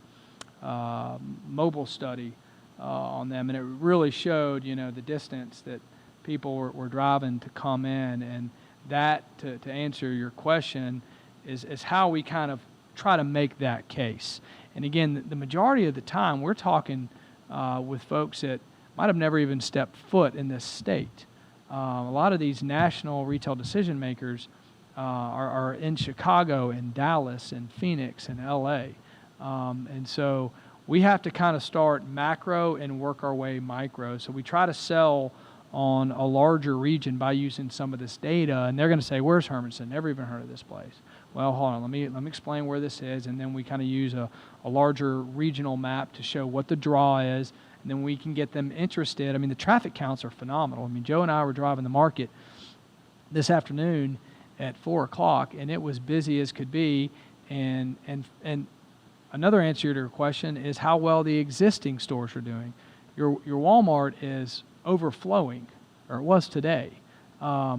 mobile study on them, and it really showed, the distance that people were driving to come in, and that, to answer your question, is how we kind of try to make that case. And again, the majority of the time, we're talking with folks that might have never even stepped foot in this state. A lot of these national retail decision makers are in Chicago and Dallas and Phoenix and LA. And so we have to kind of start macro and work our way micro. So we try to sell on a larger region by using some of this data, and they're going to say, where's Hermiston? Never even heard of this place. Well, hold on, let me explain where this is, and then we kind of use a larger regional map to show what the draw is, and then we can get them interested. I mean, the traffic counts are phenomenal. I mean, Joe and I were driving the market this afternoon at 4 o'clock, and it was busy as could be, and another answer to your question is how well the existing stores are doing. Your Walmart is overflowing, or it was today,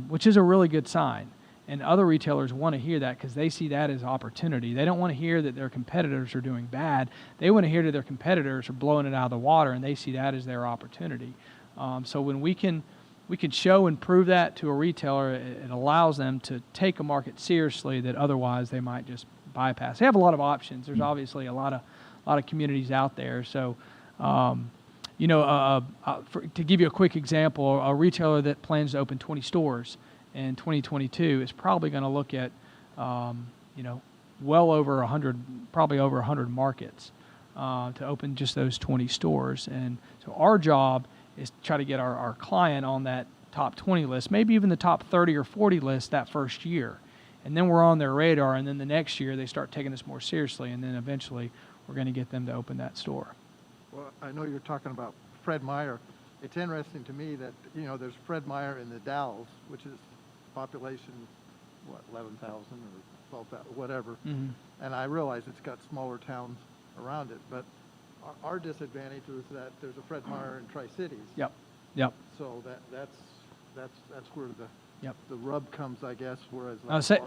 which is a really good sign. And other retailers want to hear that because they see that as opportunity. They don't want to hear that their competitors are doing bad. They want to hear that their competitors are blowing it out of the water, and they see that as their opportunity. So when we can show and prove that to a retailer, it allows them to take a market seriously that otherwise they might just bypass. They have a lot of options. There's obviously a lot of communities out there. So, to give you a quick example, a retailer that plans to open 20 stores in 2022 is probably going to look at, well over 100, probably over 100 markets to open just those 20 stores. And so our job is to try to get our client on that top 20 list, maybe even the top 30 or 40 list that first year. And then we're on their radar, and then the next year they start taking us more seriously, and then eventually we're going to get them to open that store. Well, I know you're talking about Fred Meyer. It's interesting to me that, there's Fred Meyer in the Dalles, which is population, 11,000 or 12,000, whatever. Mm-hmm. And I realize it's got smaller towns around it, but our disadvantage is that there's a Fred Meyer in Tri-Cities. Yep. So that's where the rub comes, I guess. Whereas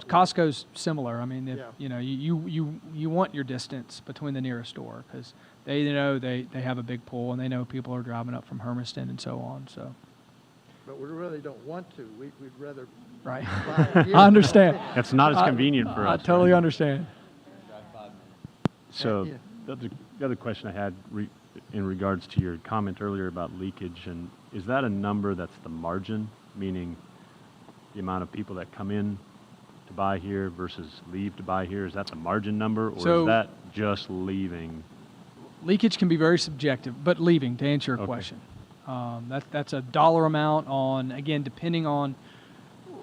Costco's similar. I mean, if, yeah. You want your distance between the nearest store because they know they have a big pool and they know people are driving up from Hermiston and so on. So. But we really don't want to. We'd rather. Right. buy here. I understand. That's not as convenient for us. I totally right? understand. So Yeah. the other question I had in regards to your comment earlier about leakage, and is that a number that's the margin, meaning the amount of people that come in to buy here versus leave to buy here? Is that the margin number, or is that just leaving? Leakage can be very subjective, but leaving, to answer your Okay. question. That's a dollar amount on, again, depending on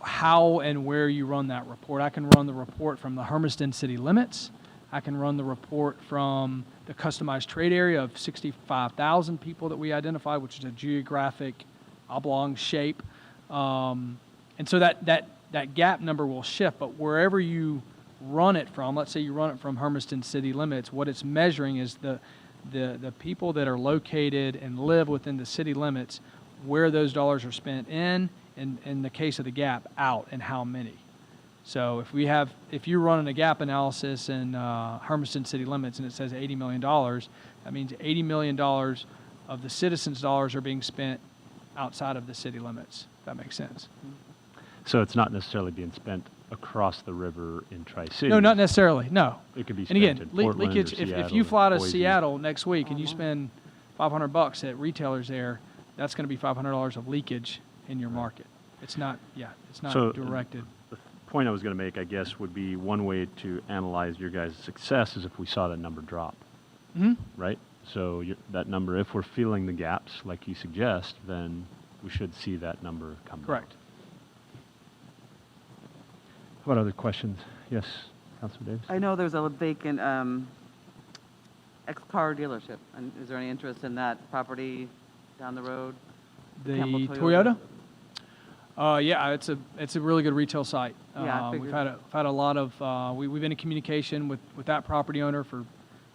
how and where you run that report. I can run the report from the Hermiston city limits. I can run the report from the customized trade area of 65,000 people that we identified, which is a geographic oblong shape. And so that gap number will shift, but wherever you run it from, let's say you run it from Hermiston city limits, what it's measuring is the people that are located and live within the city limits, where those dollars are spent in the case of the gap, out, and how many. So if you're running a gap analysis in Hermiston city limits and it says $80 million, that means $80 million of the citizens' dollars are being spent outside of the city limits. If that makes sense. So it's not necessarily being spent across the river in Tri-Cities. No, not necessarily. No. It could be And spent again, in Portland leakage. or If Seattle you fly to or Boise. Seattle next week and you spend $500 at retailers there, that's going to be $500 of leakage in your market. It's not. Yeah, it's not So, directed. The point I was going to make, I guess, would be one way to analyze your guys' success is if we saw that number drop, Mm-hmm. right? So that number, if we're filling the gaps like you suggest, then we should see that number come down. Correct. What other questions? Yes, Councilor Davis? I know there's a vacant ex-car dealership. And is there any interest in that property down the road? The Campbell Toyota. Yeah, it's a really good retail site. Yeah, I We've figured. had a lot of we've been in communication with that property owner for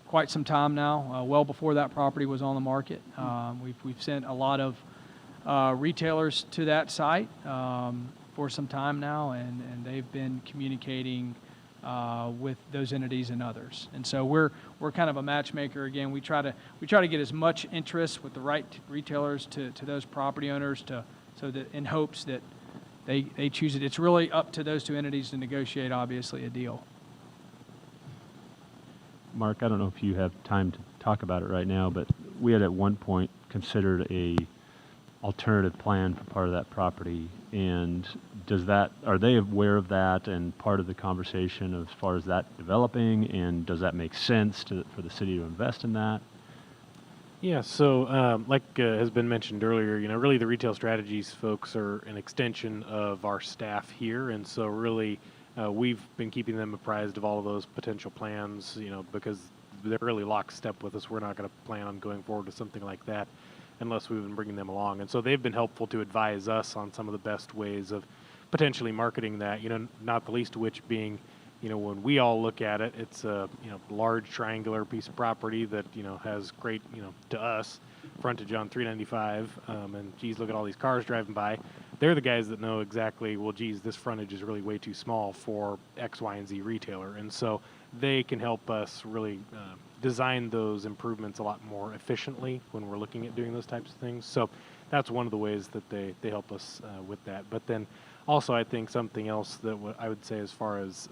quite some time now. Well before that property was on the market, we've sent a lot of retailers to that site for some time now, and they've been communicating with those entities and others. And so we're kind of a matchmaker. Again, we try to get as much interest with the right retailers to those property owners so that in hopes that they choose it. It's really up to those two entities to negotiate, obviously, a deal. Mark, I don't know if you have time to talk about it right now, but we had at one point considered a alternative plan for part of that property. And are they aware of that and part of the conversation as far as that developing? And does that make sense for the city to invest in that? Yeah, so like has been mentioned earlier, really the retail strategies folks are an extension of our staff here, and so really we've been keeping them apprised of all of those potential plans, because they're really lockstep with us. We're not going to plan on going forward with something like that unless we've been bringing them along, and so they've been helpful to advise us on some of the best ways of potentially marketing that. Not the least of which being, when we all look at it, it's a large triangular piece of property that has great to us frontage on 395, and geez, look at all these cars driving by. They're the guys that know exactly, well, geez, this frontage is really way too small for X, Y, and Z retailer, and so they can help us really design those improvements a lot more efficiently when we're looking at doing those types of things. So that's one of the ways that they help us with that. But then also, I think something else that I would say as far as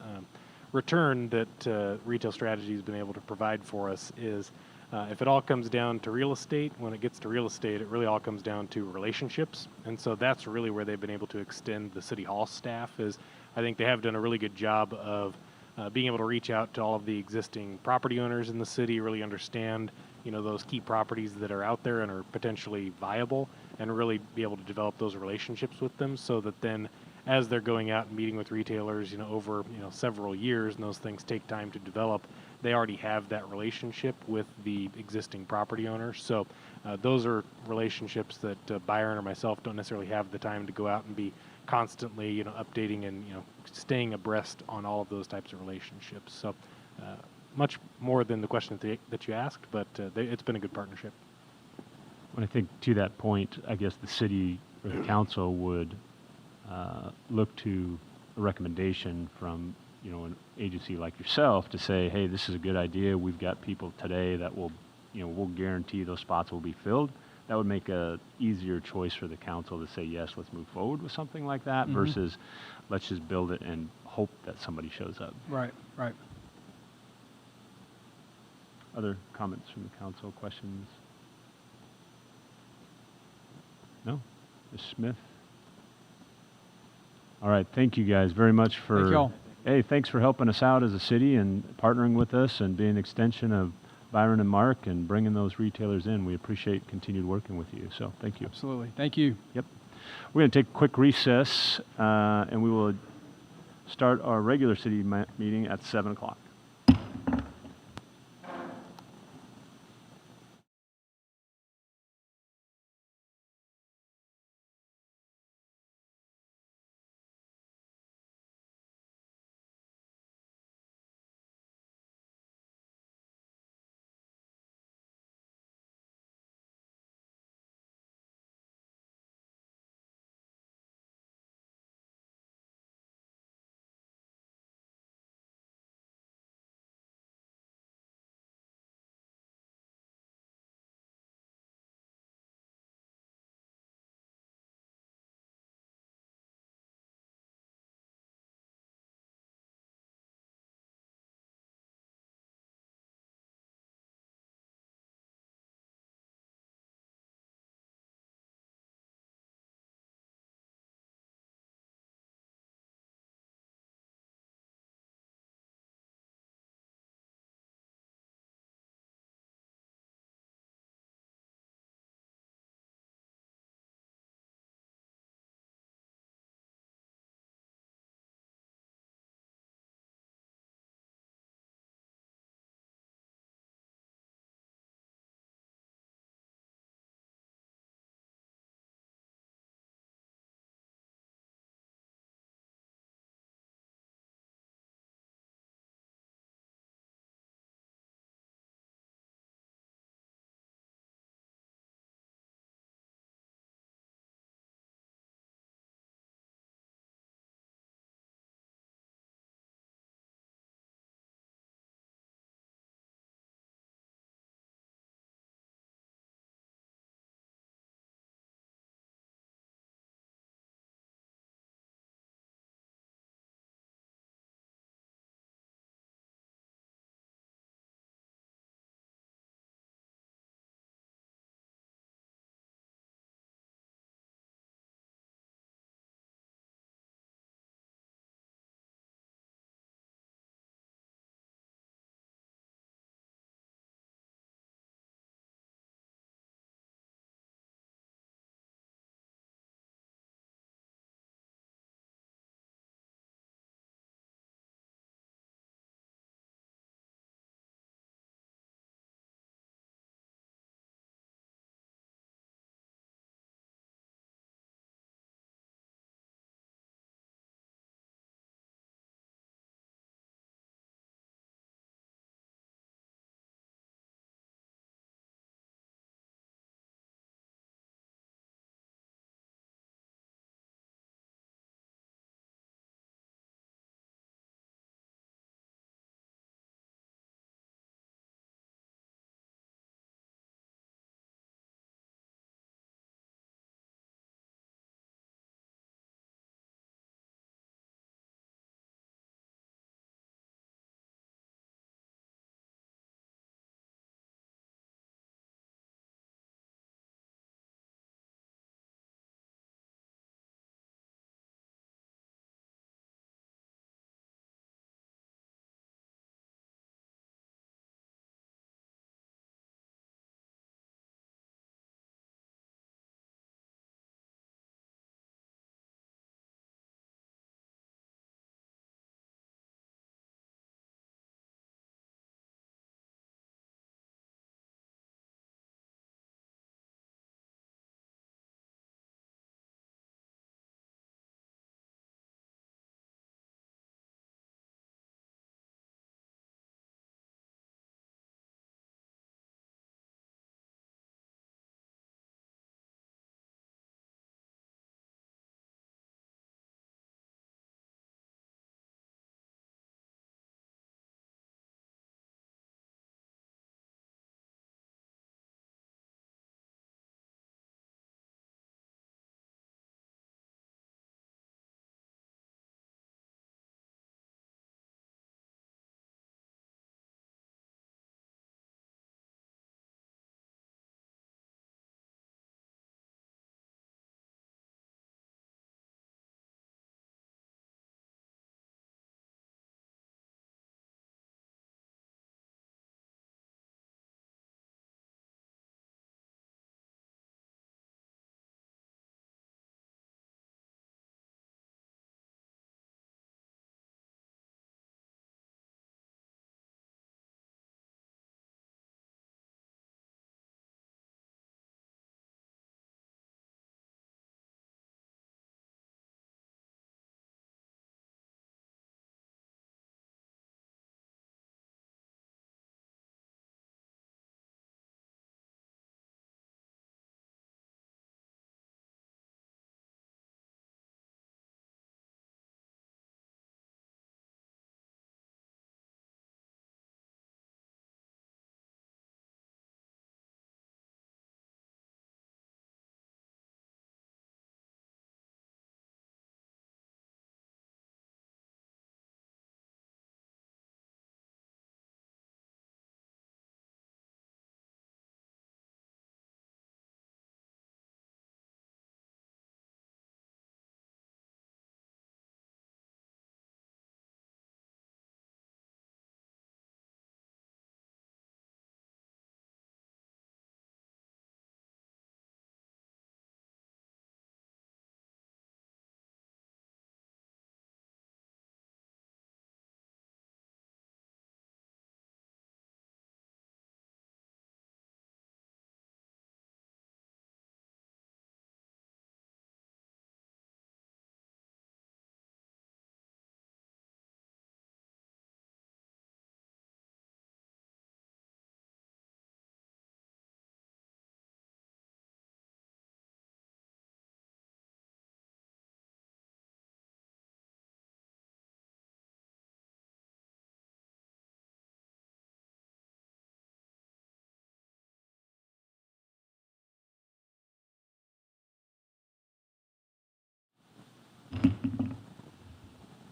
return that retail strategy has been able to provide for us is if it all comes down to real estate, when it gets to real estate, it really all comes down to relationships. And so that's really where they've been able to extend the City Hall staff. Is I think they have done a really good job of being able to reach out to all of the existing property owners in the city, really understand those key properties that are out there and are potentially viable, and really be able to develop those relationships with them, so that then as they're going out and meeting with retailers over several years, and those things take time to develop, they already have that relationship with the existing property owners. So those are relationships that Byron or myself don't necessarily have the time to go out and be constantly updating and staying abreast on all of those types of relationships. So much more than the question that you asked, but it's been a good partnership. Well, I think to that point, I guess the city or the council would look to a recommendation from an agency like yourself to say, hey, this is a good idea. We've got people today that will we'll guarantee those spots will be filled. That would make a easier choice for the council to say, yes, let's move forward with something like that, versus let's just build it and hope that somebody shows up. Right. Other comments from the council? Questions? No? Ms. Smith? All right. Thank you guys very much for... Thank y'all. Hey, thanks for helping us out as a city and partnering with us and being an extension of Byron and Mark and bringing those retailers in. We appreciate continued working with you. So thank you. Absolutely. Thank you. Yep. We're going to take a quick recess, and we will start our regular city meeting at 7 o'clock.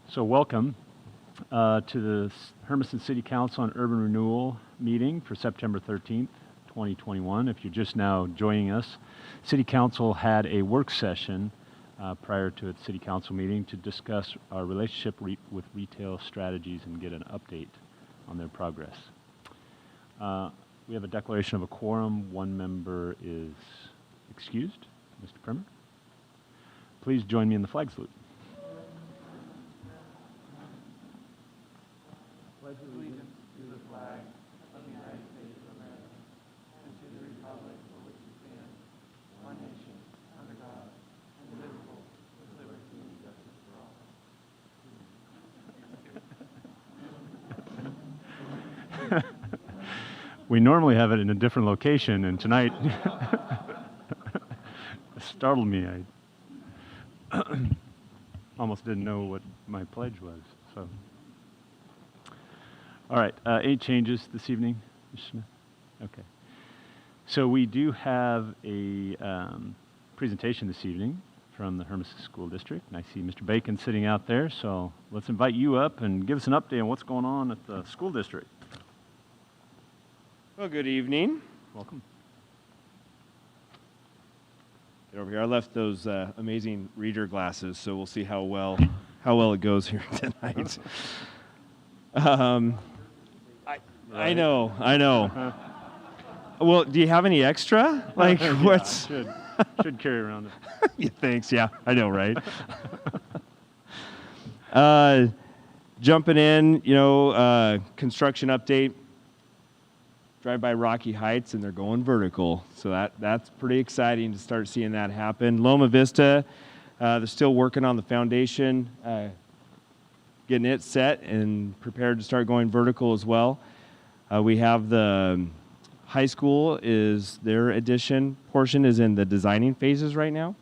So welcome to the Hermiston City Council on Urban Renewal meeting for September 13th, 2021. If you're just now joining us, City Council had a work session prior to its City Council meeting to discuss our relationship with retail strategies and get an update on their progress. We have a declaration of a quorum. One member is excused. Mr. Primer. Please join me in the flag salute. We normally have it in a different location, and tonight it startled me. I almost didn't know what my pledge was. So, all right, 8 changes this evening, Mr. Smith. Okay. So we do have a presentation this evening from the Hermiston School District, and I see Mr. Bacon sitting out there. So let's invite you up and give us an update on what's going on at the school district. Well, good evening. Welcome. Get over here. I left those amazing reader glasses, so we'll see how well it goes here tonight. I know. Well, do you have any extra? Like Yeah, what's? Should carry around it. Yeah, thanks. Yeah, I know, right? Jumping in, construction update. Drive by Rocky Heights, and they're going vertical. So that's pretty exciting to start seeing that happen. Loma Vista, they're still working on the foundation, getting it set and prepared to start going vertical as well. We have the high school their addition portion is in the designing phases right now.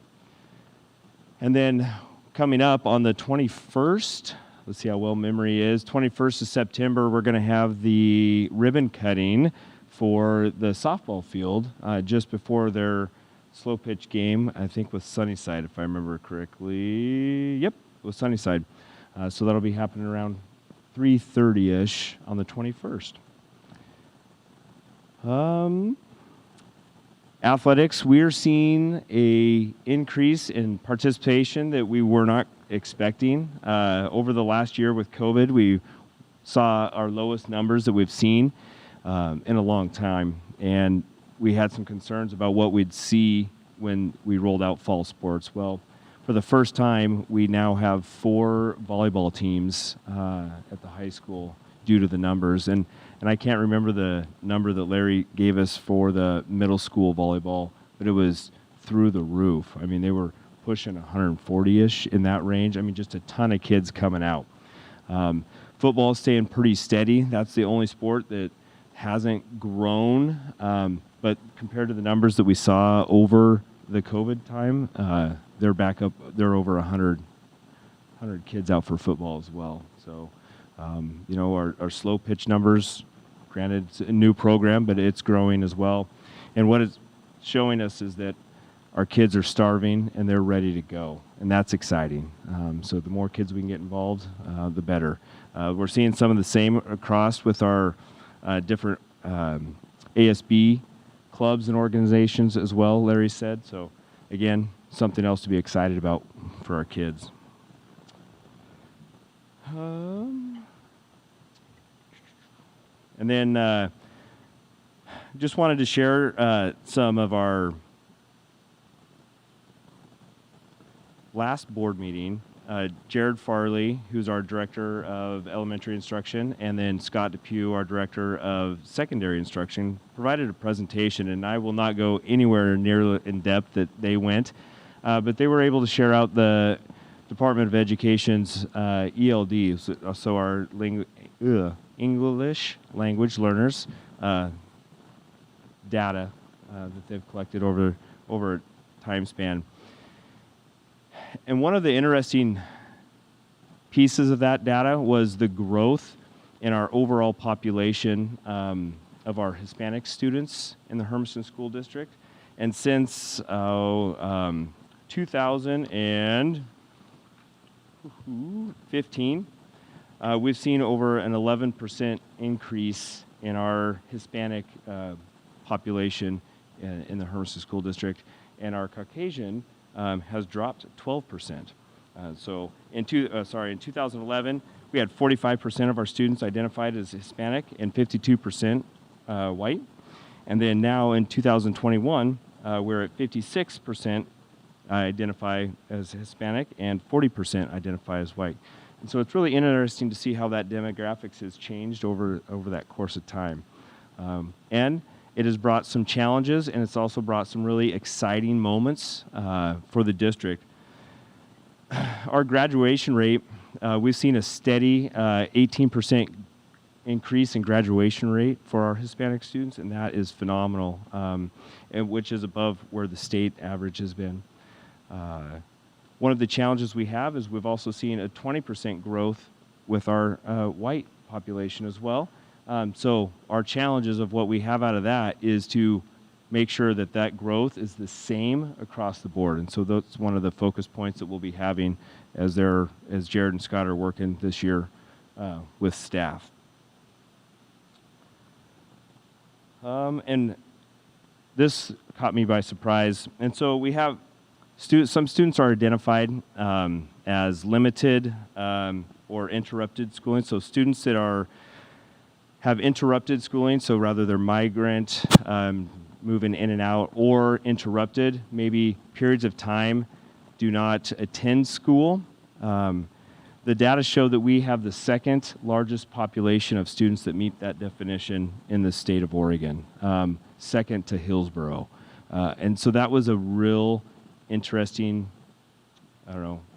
And then coming up on the 21st, let's see how well memory is, 21st of September, we're going to have the ribbon cutting for the softball field just before their slow pitch game, I think with Sunnyside, if I remember correctly. Yep, with Sunnyside. So that'll be happening around 3:30-ish on the 21st. Athletics, we're seeing a increase in participation that we were not expecting. Over the last year with COVID, we saw our lowest numbers that we've seen in a long time, and we had some concerns about what we'd see when we rolled out fall sports. Well, for the first time, we now have 4 volleyball teams at the high school due to the numbers, and I can't remember the number that Larry gave us for the middle school volleyball, but it was through the roof. I mean, they were pushing 140-ish in that range. I mean, just a ton of kids coming out. Football is staying pretty steady. That's the only sport that hasn't grown, but compared to the numbers that we saw over the COVID time, they're back up. They're over 100 kids out for football as well. So, our slow pitch numbers, granted it's a new program, but it's growing as well. And what it's showing us is that our kids are starving and they're ready to go, and that's exciting. So the more kids we can get involved, the better. We're seeing some of the same across with our different ASB clubs and organizations as well, Larry said. So again, something else to be excited about for our kids. And then just wanted to share some of our last board meeting. Jared Farley, who's our Director of Elementary Instruction, and then Scott Depew, our Director of Secondary Instruction, provided a presentation, and I will not go anywhere near in depth that they went, but they were able to share out the Department of Education's ELD, so our English language learners data that they've collected over a time span. And one of the interesting pieces of that data was the growth in our overall population of our Hispanic students in the Hermiston School District. And since 2000 and 15, we've seen over an 11% increase in our Hispanic population in the Hermiston School District, and our Caucasian has dropped 12%. So in 2011, we had 45% of our students identified as Hispanic and 52% white. And then now in 2021, we're at 56% identify as Hispanic and 40% identify as white. And so it's really interesting to see how that demographics has changed over that course of time. And it has brought some challenges, and it's also brought some really exciting moments for the district. Our graduation rate, we've seen a steady 18% increase in graduation rate for our Hispanic students, and that is phenomenal, and which is above where the state average has been. One of the challenges we have is we've also seen a 20% growth with our white population as well. So our challenges of what we have out of that is to make sure that that growth is the same across the board. And so that's one of the focus points that we'll be having as Jared and Scott are working this year with staff. And this caught me by surprise. And so we have some students are identified as limited or interrupted schooling. So students that have interrupted schooling, so rather they're migrant, moving in and out, or interrupted, maybe periods of time do not attend school. The data show that we have the second largest population of students that meet that definition in the state of Oregon, second to Hillsborough. And so that was a real interesting,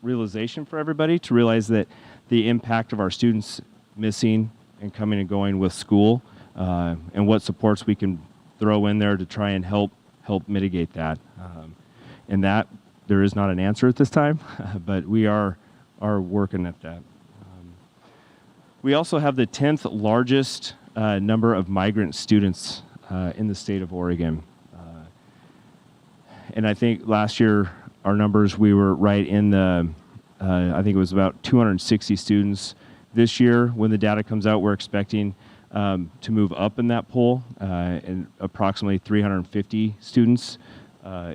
realization for everybody to realize that the impact of our students missing and coming and going with school, and what supports we can throw in there to try and help mitigate that. And that there is not an answer at this time, but we are working at that. We also have the 10th largest number of migrant students in the state of Oregon. And I think last year, our numbers, we were right in the, I think it was about 260 students. This year, when the data comes out, we're expecting to move up in that poll, and approximately 350 students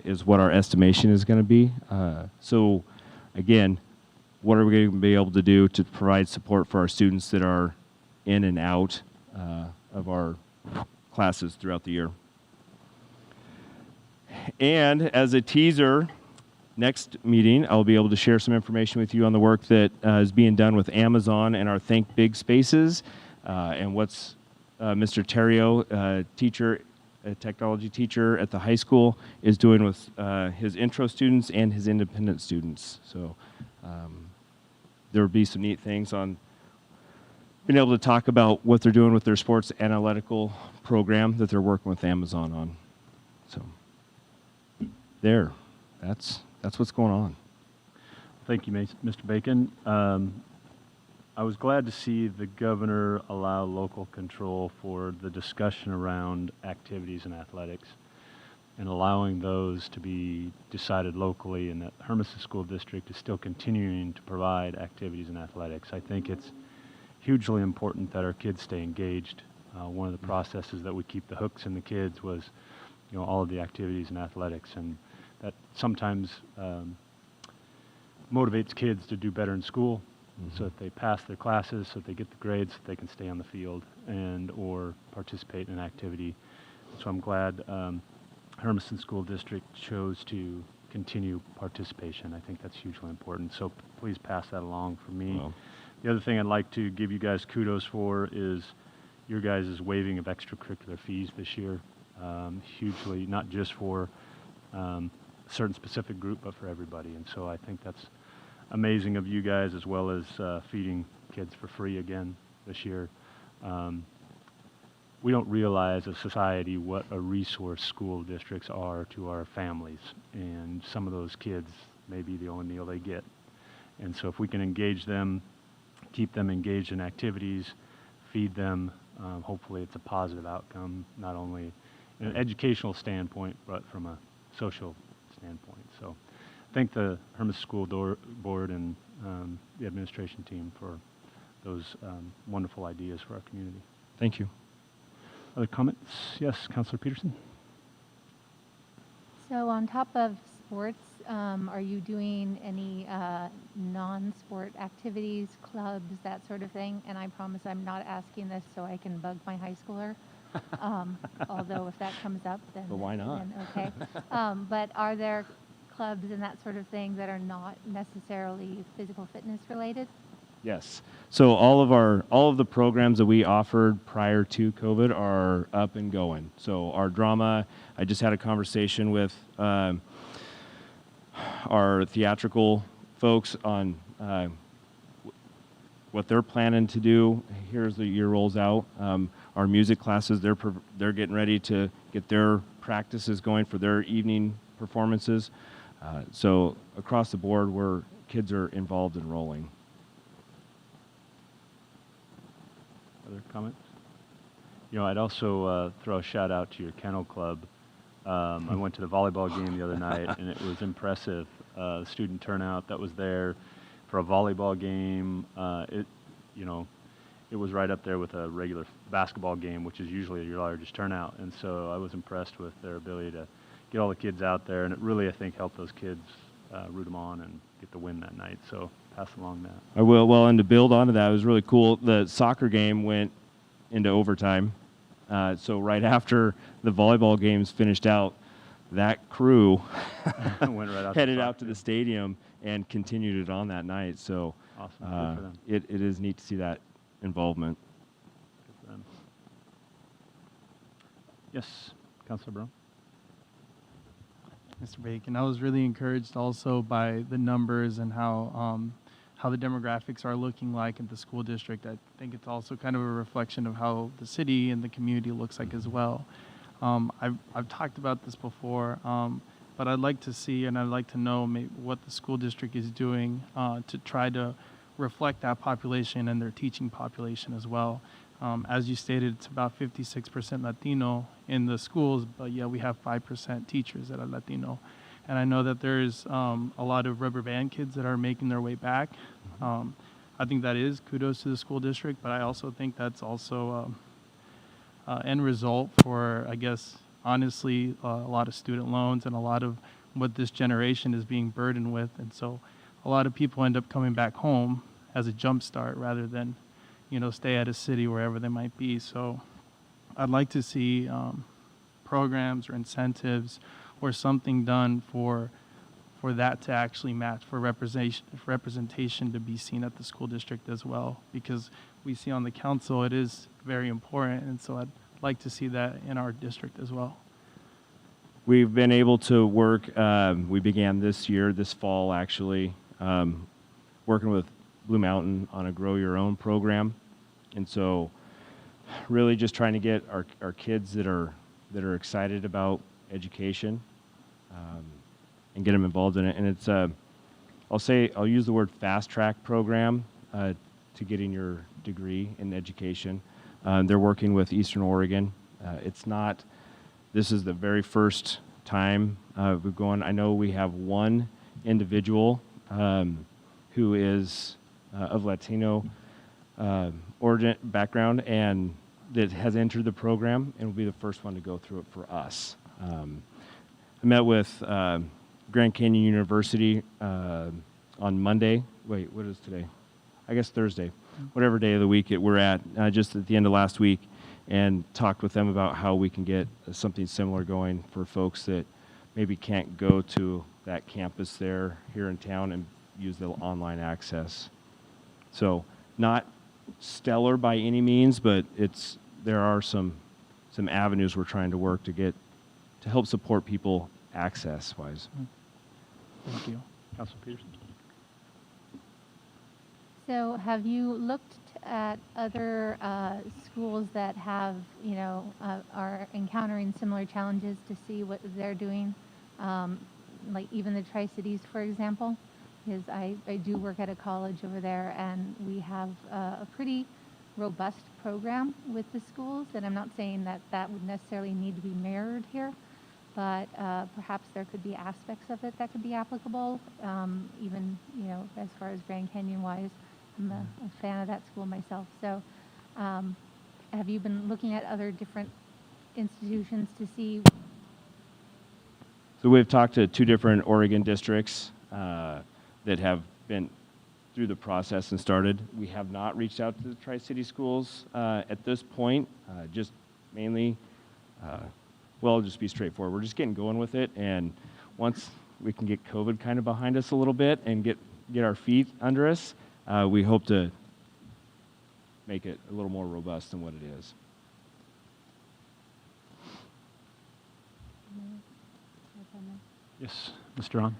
is what our estimation is going to be. So again, what are we going to be able to do to provide support for our students that are in and out of our classes throughout the year? And as a teaser, next meeting, I'll be able to share some information with you on the work that is being done with Amazon and our Think Big Spaces, and what's Mr. Terrio, a technology teacher at the high school, is doing with his intro students and his independent students. So there will be some neat things on being able to talk about what they're doing with their sports analytical program that they're working with Amazon on. So that's what's going on. Thank you, Mr. Bacon. I was glad to see the governor allow local control for the discussion around activities and athletics, and allowing those to be decided locally, and that Hermiston School District is still continuing to provide activities and athletics. I think it's hugely important that our kids stay engaged. One of the processes that we keep the hooks in the kids was, all of the activities and athletics, and that sometimes motivates kids to do better in school, so that they pass their classes, so that they get the grades, so that they can stay on the field and or participate in an activity. So I'm glad Hermiston School District chose to continue participation. I think that's hugely important. So please pass that along for me. Well, the other thing I'd like to give you guys kudos for is your guys' waiving of extracurricular fees this year. Hugely, not just for a certain specific group, but for everybody. And so I think that's amazing of you guys, as well as feeding kids for free again this year. We don't realize as a society what a resource school districts are to our families, and some of those kids may be the only meal they get. And so if we can engage them, keep them engaged in activities, feed them, hopefully it's a positive outcome, not only in an educational standpoint, but from a social standpoint. So thank the Hermiston School Board and the administration team for those wonderful ideas for our community. Thank you. Other comments? Yes, Councilor Peterson? So on top of sports, are you doing any non-sport activities, clubs, that sort of thing? And I promise I'm not asking this so I can bug my high schooler. Although if that comes up, then, But why not? then okay. But are there clubs and that sort of thing that are not necessarily physical fitness related? Yes. So all of the programs that we offered prior to COVID are up and going. So our drama, I just had a conversation with our theatrical folks on what they're planning to do. Here's the year rolls out. Our music classes, they're getting ready to get their practices going for their evening performances. So across the board, where kids are involved in rolling. Other comments? You know, I'd also throw a shout out to your kennel club. I went to the volleyball game the other night, and it was impressive. The student turnout that was there for a volleyball game. It was right up there with a regular basketball game, which is usually your largest turnout. And so I was impressed with their ability to get all the kids out there, and it really, I think, helped those kids root them on and get the win that night. So pass along that. I will. Well, and to build onto that, it was really cool. The soccer game went into overtime. So right after the volleyball games finished out, that crew Went right out headed out to the stadium and continued it on that night. So Awesome. Good for them. it is neat to see that involvement. Good for them. Yes, Councilor Brown. Mr. Bacon, I was really encouraged also by the numbers and how the demographics are looking like in the school district. I think it's also kind of a reflection of how the city and the community looks like as well. I've talked about this before, but I'd like to see and I'd like to know maybe what the school district is doing to try to reflect that population and their teaching population as well. As you stated, it's about 56% Latino in the schools, but yeah, we have 5% teachers that are Latino. And I know that there's a lot of rubber band kids that are making their way back. I think that is kudos to the school district, but I also think that's also end result for, I guess, honestly, a lot of student loans and a lot of what this generation is being burdened with. And so a lot of people end up coming back home as a jump start rather than, stay at a city wherever they might be. So I'd like to see programs or incentives or something done for that to actually match, for representation to be seen at the school district as well, because we see on the council it is very important, and so I'd like to see that in our district as well. We've been able to work, we began this fall actually, working with Blue Mountain on a Grow Your Own program. And so really just trying to get our kids that are excited about education and get them involved in it. And it's, I'll use the word fast track program to getting your degree in education. They're working with Eastern Oregon. This is the very first time we've gone. I know we have one individual who is of Latino origin background and that has entered the program and will be the first one to go through it for us. I met with Grand Canyon University on Monday. Wait, what is today? I guess Thursday. Whatever day of the week we're at, just at the end of last week, and talked with them about how we can get something similar going for folks that maybe can't go to that campus here in town and use the online access. So not stellar by any means, but there are some avenues we're trying to work to help support people access-wise. Thank you. Councilor Peterson. So have you looked at other schools that have, are encountering similar challenges to see what they're doing? Like even the Tri-Cities, for example? Because I do work at a college over there, and we have a pretty robust program with the schools, and I'm not saying that would necessarily need to be mirrored here, but perhaps there could be aspects of it that could be applicable, even, as far as Grand Canyon-wise. I'm a fan of that school myself. So have you been looking at other different institutions to see? So we've talked to 2 different Oregon districts that have been through the process and started. We have not reached out to the Tri-City schools at this point, just mainly, well, I'll just be straightforward. We're just getting going with it, and once we can get COVID kind of behind us a little bit and get our feet under us, we hope to make it a little more robust than what it is. Yes, Mr. Ron?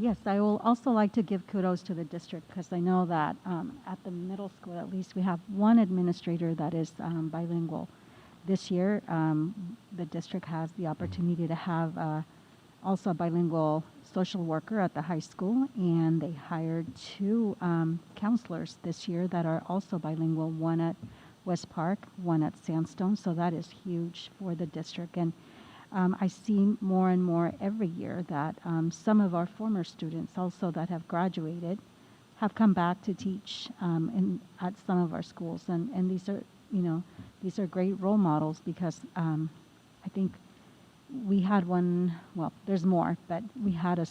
Yes, I will also like to give kudos to the district because I know that at the middle school, at least, we have one administrator that is bilingual. This year, the district has the opportunity to have also a bilingual social worker at the high school, and they hired 2 counselors this year that are also bilingual, one at West Park, one at Sandstone, so that is huge for the district. And I see more and more every year that some of our former students also that have graduated have come back to teach at some of our schools. And these are great role models because I think we had one, well, there's more, but we had a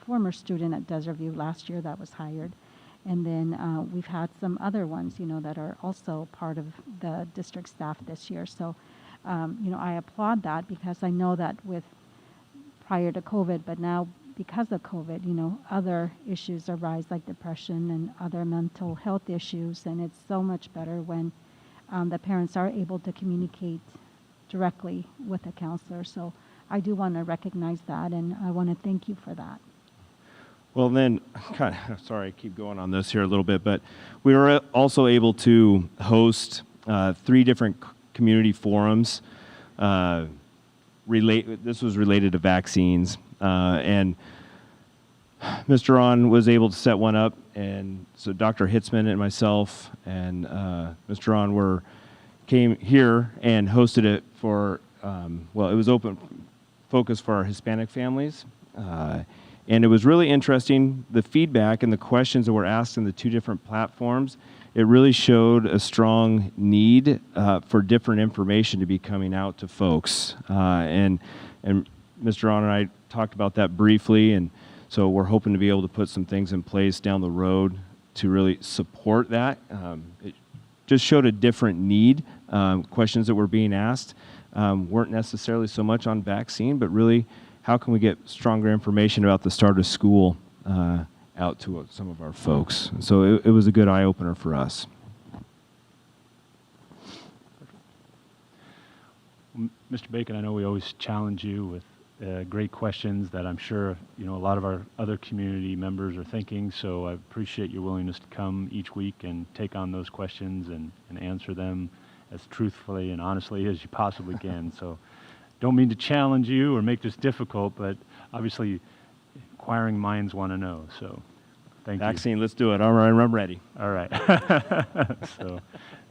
former student at Desert View last year that was hired. And then we've had some other ones, that are also part of the district staff this year. So I applaud that because I know that prior to COVID, but now because of COVID, other issues arise like depression and other mental health issues, and it's so much better when the parents are able to communicate directly with a counselor. So I do want to recognize that, and I want to thank you for that. Well, then, sorry, I keep going on this here a little bit, but we were also able to host 3 different community forums. This was related to vaccines, and Mr. Ron was able to set one up, and so Dr. Hitzman and myself and Mr. Ron came here and hosted it for, it was open focus for our Hispanic families. And it was really interesting, the feedback and the questions that were asked in the 2 different platforms. It really showed a strong need for different information to be coming out to folks. And Mr. Ron and I talked about that briefly, and so we're hoping to be able to put some things in place down the road to really support that. It just showed a different need. Questions that were being asked weren't necessarily so much on vaccine, but really how can we get stronger information about the start of school out to some of our folks. So it was a good eye-opener for us. Mr. Bacon, I know we always challenge you with great questions that I'm sure a lot of our other community members are thinking, so I appreciate your willingness to come each week and take on those questions and answer them as truthfully and honestly as you possibly can. So don't mean to challenge you or make this difficult, but obviously inquiring minds want to know, so thank you. Vaccine, let's do it. All right, I'm ready. All right. So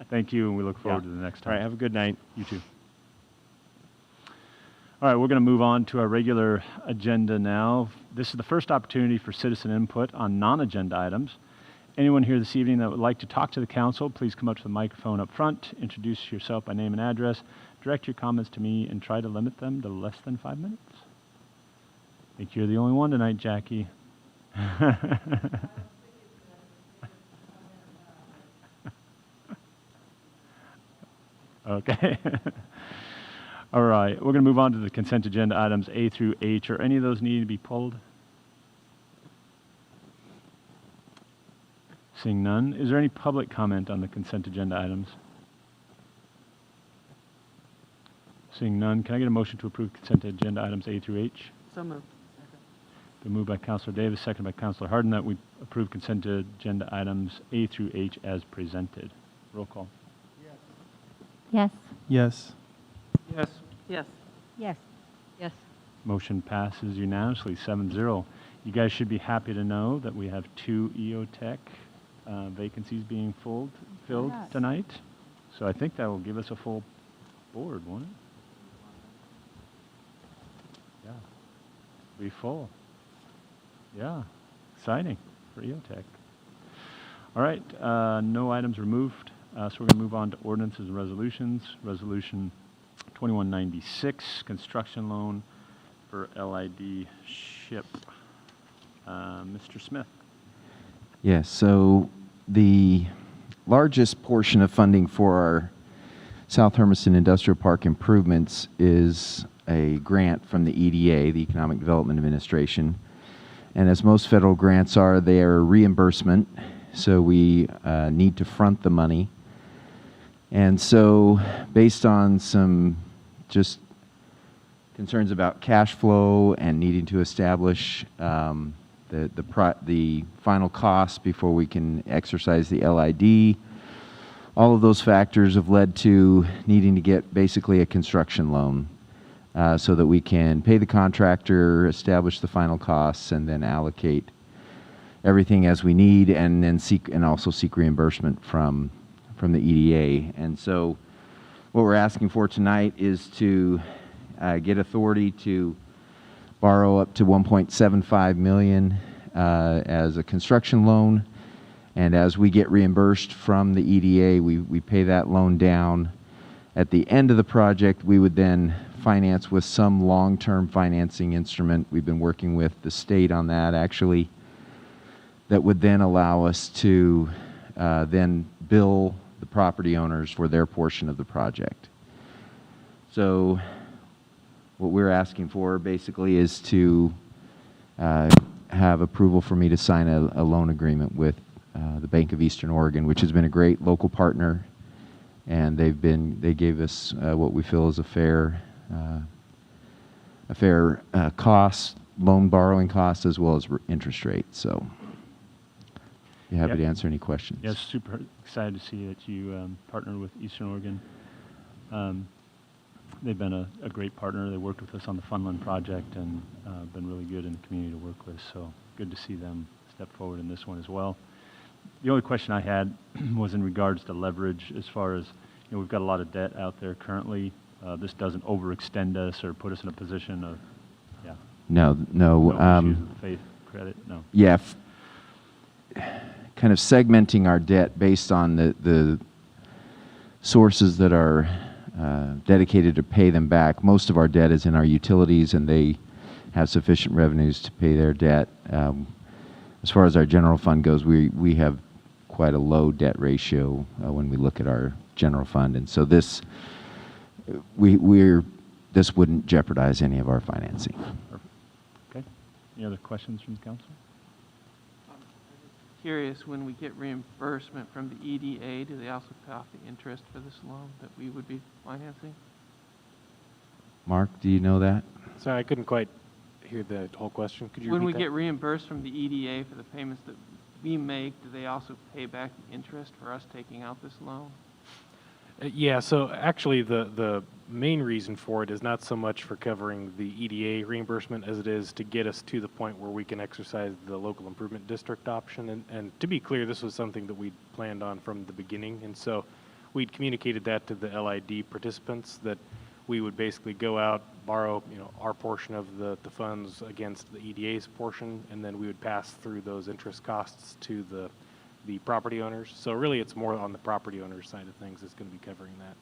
thank you, and we look forward to the next time. All right, have a good night. You too. All right, we're going to move on to our regular agenda now. This is the first opportunity for citizen input on non-agenda items. Anyone here this evening that would like to talk to the council, please come up to the microphone up front, introduce yourself by name and address, direct your comments to me, and try to limit them to less than 5 minutes. I think you're the only one tonight, Jackie. Okay. All right, we're going to move on to the consent agenda items A through H. Are any of those needing to be pulled? Seeing none, is there any public comment on the consent agenda items? Seeing none, can I get a motion to approve consent agenda items A through H? So moved. Been moved by Councilor Davis, seconded by Councilor Harden, that we approve consent agenda items A through H as presented. Roll call. Yes. Yes. Yes. Yes. Yes. Yes. Motion passes unanimously, 7-0. You guys should be happy to know that we have 2 EOTech vacancies being filled Yes. tonight. So I think that will give us a full board, won't it? Be full. Yeah, exciting for EOTech. All right, no items removed, so we're going to move on to ordinances and resolutions. Resolution 2196, construction loan for LID ship. Mr. Smith. Yes, so the largest portion of funding for our South Hermiston Industrial Park improvements is a grant from the EDA, the Economic Development Administration. And as most federal grants are, they are reimbursement, so we need to front the money. And so based on some just concerns about cash flow and needing to establish the final cost before we can exercise the LID, all of those factors have led to needing to get basically a construction loan so that we can pay the contractor, establish the final costs, and then allocate everything as we need, and then also seek reimbursement from the EDA. And so what we're asking for tonight is to get authority to borrow up to $1.75 million as a construction loan. And as we get reimbursed from the EDA, we pay that loan down. At the end of the project, we would then finance with some long-term financing instrument. We've been working with the state on that, actually, that would then allow us to then bill the property owners for their portion of the project. So what we're asking for basically is to have approval for me to sign a loan agreement with the Bank of Eastern Oregon, which has been a great local partner, and they gave us what we feel is a fair cost, loan borrowing cost, as well as interest rate. So be happy to answer any questions. Yes, super excited to see that you partnered with Eastern Oregon. They've been a great partner. They worked with us on the Funland project and been really good in the community to work with. So good to see them step forward in this one as well. The only question I had was in regards to leverage, as far as, we've got a lot of debt out there currently. This doesn't overextend us or put us in a position of, No. issues with faith, credit, no. Yeah, kind of segmenting our debt based on the sources that are dedicated to pay them back. Most of our debt is in our utilities, and they have sufficient revenues to pay their debt. As far as our general fund goes, we have quite a low debt ratio when we look at our general fund, and so this wouldn't jeopardize any of our financing. Okay. Any other questions from the council? Curious, when we get reimbursement from the EDA, do they also pay off the interest for this loan that we would be financing? Mark, do you know that? Sorry, I couldn't quite hear the whole question. Could you When we repeat that? get reimbursed from the EDA for the payments that we make, do they also pay back the interest for us taking out this loan? Yeah, so actually the main reason for it is not so much for covering the EDA reimbursement as it is to get us to the point where we can exercise the local improvement district option. And to be clear, this was something that we planned on from the beginning. And so we'd communicated that to the LID participants, that we would basically go out, borrow our portion of the funds against the EDA's portion, and then we would pass through those interest costs to the property owners. So really it's more on the property owner side of things that's going to be covering that.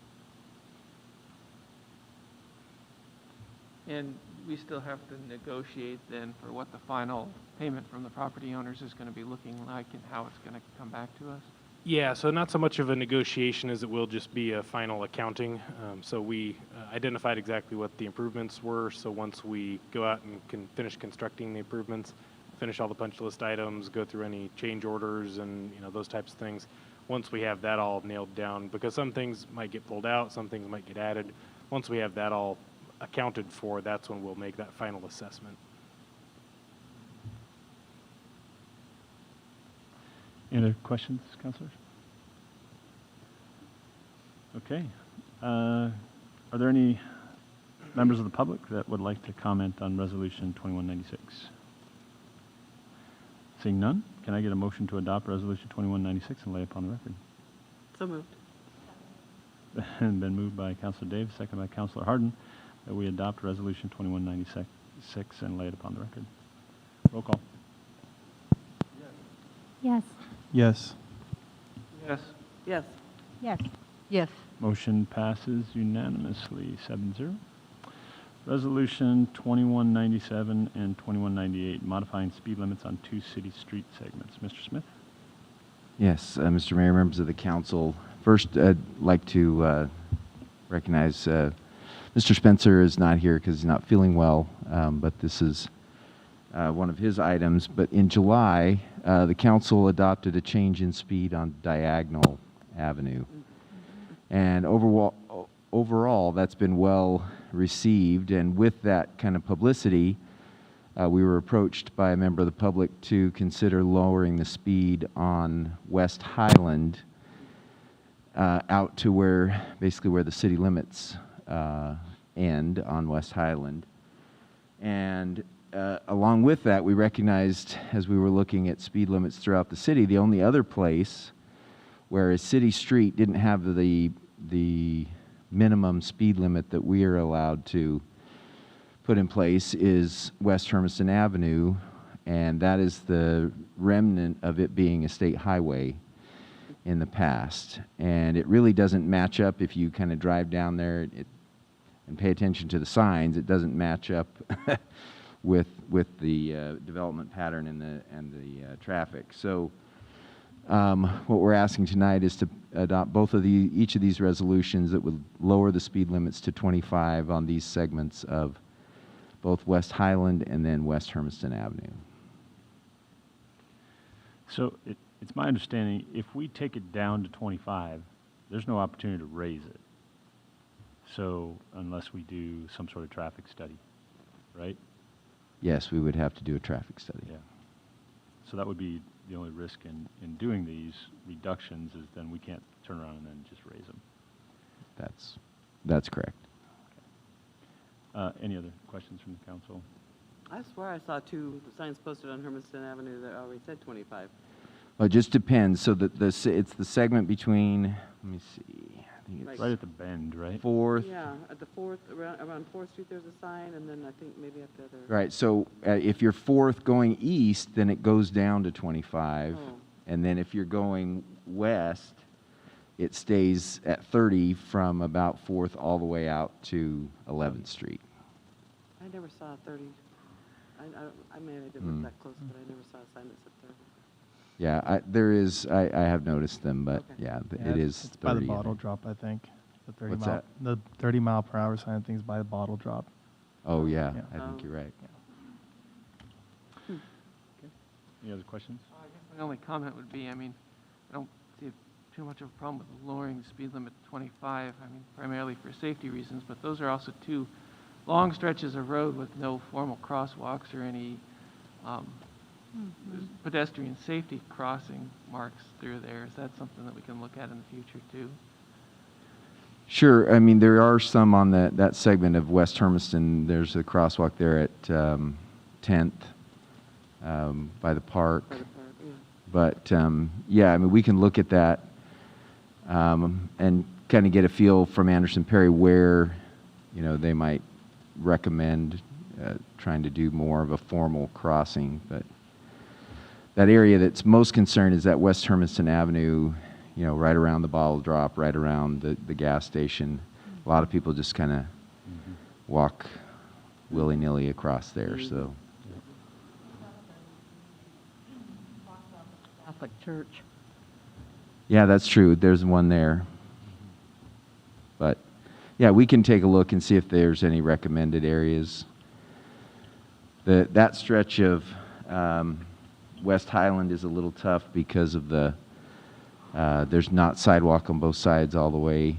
And we still have to negotiate then for what the final payment from the property owners is going to be looking like and how it's going to come back to us? Yeah, so not so much of a negotiation as it will just be a final accounting. So we identified exactly what the improvements were. So once we go out and can finish constructing the improvements, finish all the punch list items, go through any change orders and those types of things. Once we have that all nailed down, because some things might get pulled out, some things might get added. Once we have that all accounted for, that's when we'll make that final assessment. Any other questions, councilors? Okay. Are there any members of the public that would like to comment on Resolution 2196? Seeing none, can I get a motion to adopt Resolution 2196 and lay upon the record? So moved. Been moved by Councilor Davis, second by Councilor Harden, that we adopt Resolution 2196. 6 and lay it upon the record. Roll call. Yes. Yes. Yes. Yes. Yes. Yes. Motion passes unanimously, 7-0. Resolution 2197 and 2198, modifying speed limits on 2 city street segments. Mr. Smith? Yes, Mr. Mayor, members of the council. First, I'd like to recognize Mr. Spencer is not here because he's not feeling well, but this is one of his items. But in July, the council adopted a change in speed on Diagonal Avenue. And overall, that's been well received. And with that kind of publicity, we were approached by a member of the public to consider lowering the speed on West Highland out to where, basically where the city limits end on West Highland. And along with that, we recognized, as we were looking at speed limits throughout the city, the only other place where a city street didn't have the minimum speed limit that we are allowed to put in place is West Hermiston Avenue, and that is the remnant of it being a state highway in the past. And it really doesn't match up if you kind of drive down there and pay attention to the signs. It doesn't match up with the development pattern and the traffic. So what we're asking tonight is to adopt each of these resolutions that would lower the speed limits to 25 on these segments of both West Highland and then West Hermiston Avenue. So it's my understanding, if we take it down to 25, there's no opportunity to raise it. So unless we do some sort of traffic study, right? Yes, we would have to do a traffic study. Yeah. So that would be the only risk in doing these reductions, is then we can't turn around and then just raise them. That's correct. Any other questions from the council? I swear I saw 2 signs posted on Hermiston Avenue that already said 25. Well, it just depends. So it's the segment between, let me see, I think it's Right at the bend, right? 4th. Yeah, at the 4th, around 4th Street, there's a sign, and then I think maybe at the other. Right, so if you're 4th going east, then it goes down to 25. Oh. And then if you're going west, it stays at 30 from about 4th all the way out to 11th Street. I never saw 30. I may have didn't look that close, but I never saw a sign that said 30. Yeah, there is, I have noticed them, but Okay. yeah, Yeah, it is It's 30. by the bottle drop, I think. The 30 What's mile, that? The 30 mile per hour sign, I think, is by the bottle drop. Oh, yeah, Yeah. I think you're right. Any other questions? I guess my only comment would be, I mean, I don't see too much of a problem with lowering the speed limit to 25, I mean, primarily for safety reasons, but those are also 2 long stretches of road with no formal crosswalks or any pedestrian safety crossing marks through there. Is that something that we can look at in the future too? Sure, I mean, there are some on that segment of West Hermiston. There's a crosswalk there at 10th by the park. By the park, yeah. But yeah, I mean, we can look at that and kind of get a feel from Anderson Perry where, they might recommend trying to do more of a formal crossing. But that area that's most concerned is that West Hermiston Avenue, right around the bottle drop, right around the gas station. A lot of people just kind of walk willy-nilly across there, so. Catholic Church. Yeah, that's true. There's one there. But, yeah, we can take a look and see if there's any recommended areas. That stretch of West Highland is a little tough because of there's not sidewalk on both sides all the way,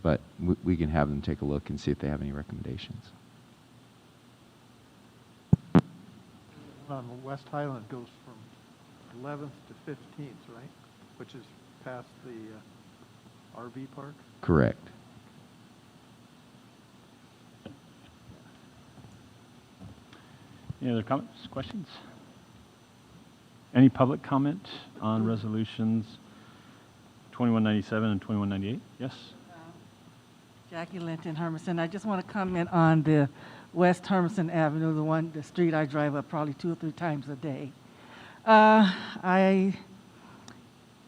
but we can have them take a look and see if they have any recommendations. On West Highland goes from 11th to 15th, right? Which is past the RV park? Correct. Any other comments, questions? Any public comment on resolutions 2197 and 2198? Yes? Jackie Linton, Hermiston. I just want to comment on the West Hermiston Avenue, the street I drive up probably 2 or 3 times a day. I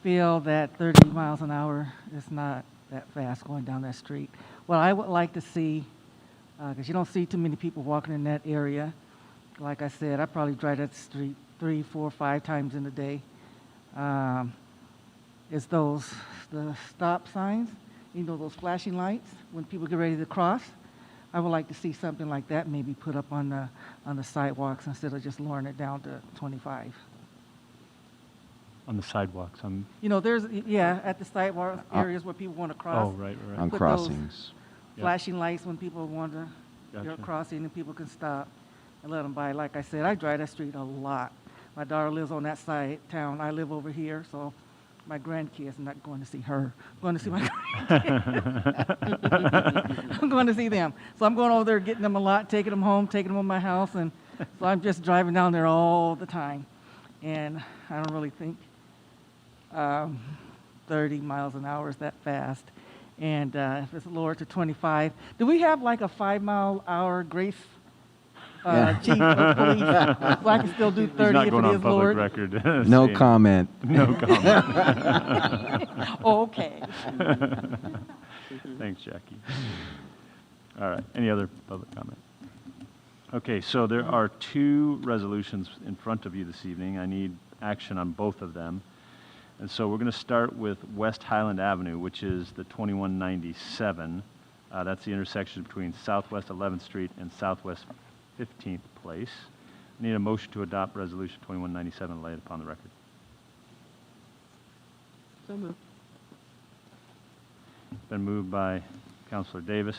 feel that 30 miles an hour is not that fast going down that street. What I would like to see, because you don't see too many people walking in that area. Like I said, I probably drive that street 3, 4, 5 times in a day. Is the stop signs, those flashing lights when people get ready to cross. I would like to see something like that maybe put up on the sidewalks instead of just lowering it down to 25. On the sidewalks, There's at the sidewalk areas where people want to cross. Oh, right. On Put crossings. those flashing lights when people want to Gotcha. crossing and people can stop and let them by. Like I said, I drive that street a lot. My daughter lives on that side town. I live over here, so my grandkids, I'm not going to see her. I'm going to see my grandkids. I'm going to see them. So I'm going over there, getting them a lot, taking them home, taking them to my house, and so I'm just driving down there all the time. And I don't really think 30 miles an hour is that fast. And if it's lowered to 25, do we have like a 5-mile-hour grace chief of police? So I can still do 30 He's not if going it on is public lowered? record. No saying- comment. No comment. Okay. Thanks, Jackie. All right, any other public comment? Okay, so there are 2 resolutions in front of you this evening. I need action on both of them. And so we're going to start with West Highland Avenue, which is the 2197. That's the intersection between Southwest 11th Street and Southwest 15th Place. I need a motion to adopt Resolution 2197 and lay it upon the record. So moved. It's been moved by Councilor Davis,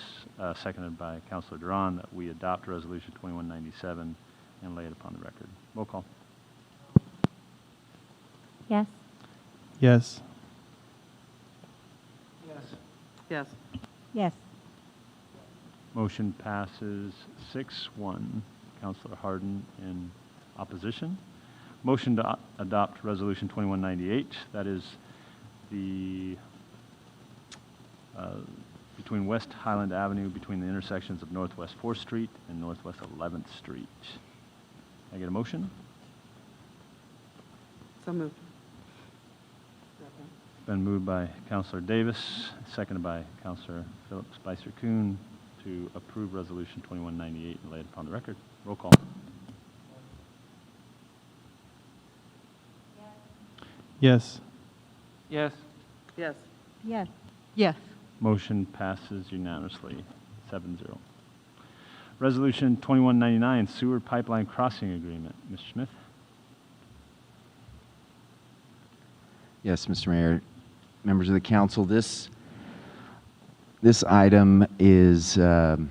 seconded by Councilor Duran, that we adopt Resolution 2197 and lay it upon the record. Roll call. Yes. Yes. Yes. Yes. Motion passes 6-1. Councilor Harden in opposition. Motion to adopt Resolution 2198. That is the between West Highland Avenue, between the intersections of Northwest 4th Street and Northwest 11th Street. Can I get a motion? So moved. Been moved by Councilor Davis, seconded by Councilor Philip Spicer-Coon to approve Resolution 2198 and lay it upon the record. Roll call. Yes. Yes. Yes. Yes. Yes. Motion passes unanimously, 7-0. Resolution 2199, Sewer Pipeline Crossing Agreement. Mr. Smith? Yes, Mr. Mayor, members of the council, this item is kind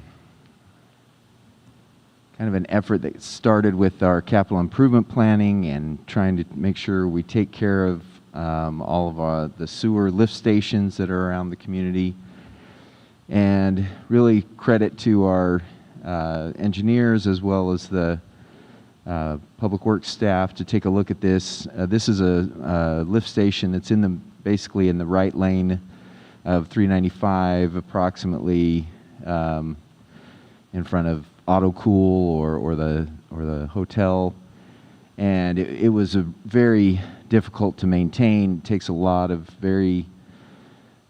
of an effort that started with our capital improvement planning and trying to make sure we take care of all of the sewer lift stations that are around the community. And really credit to our engineers as well as the public works staff to take a look at this. This is a lift station that's basically in the right lane of 395, approximately in front of Autocool or the hotel. And it was a very difficult to maintain. It takes a lot of very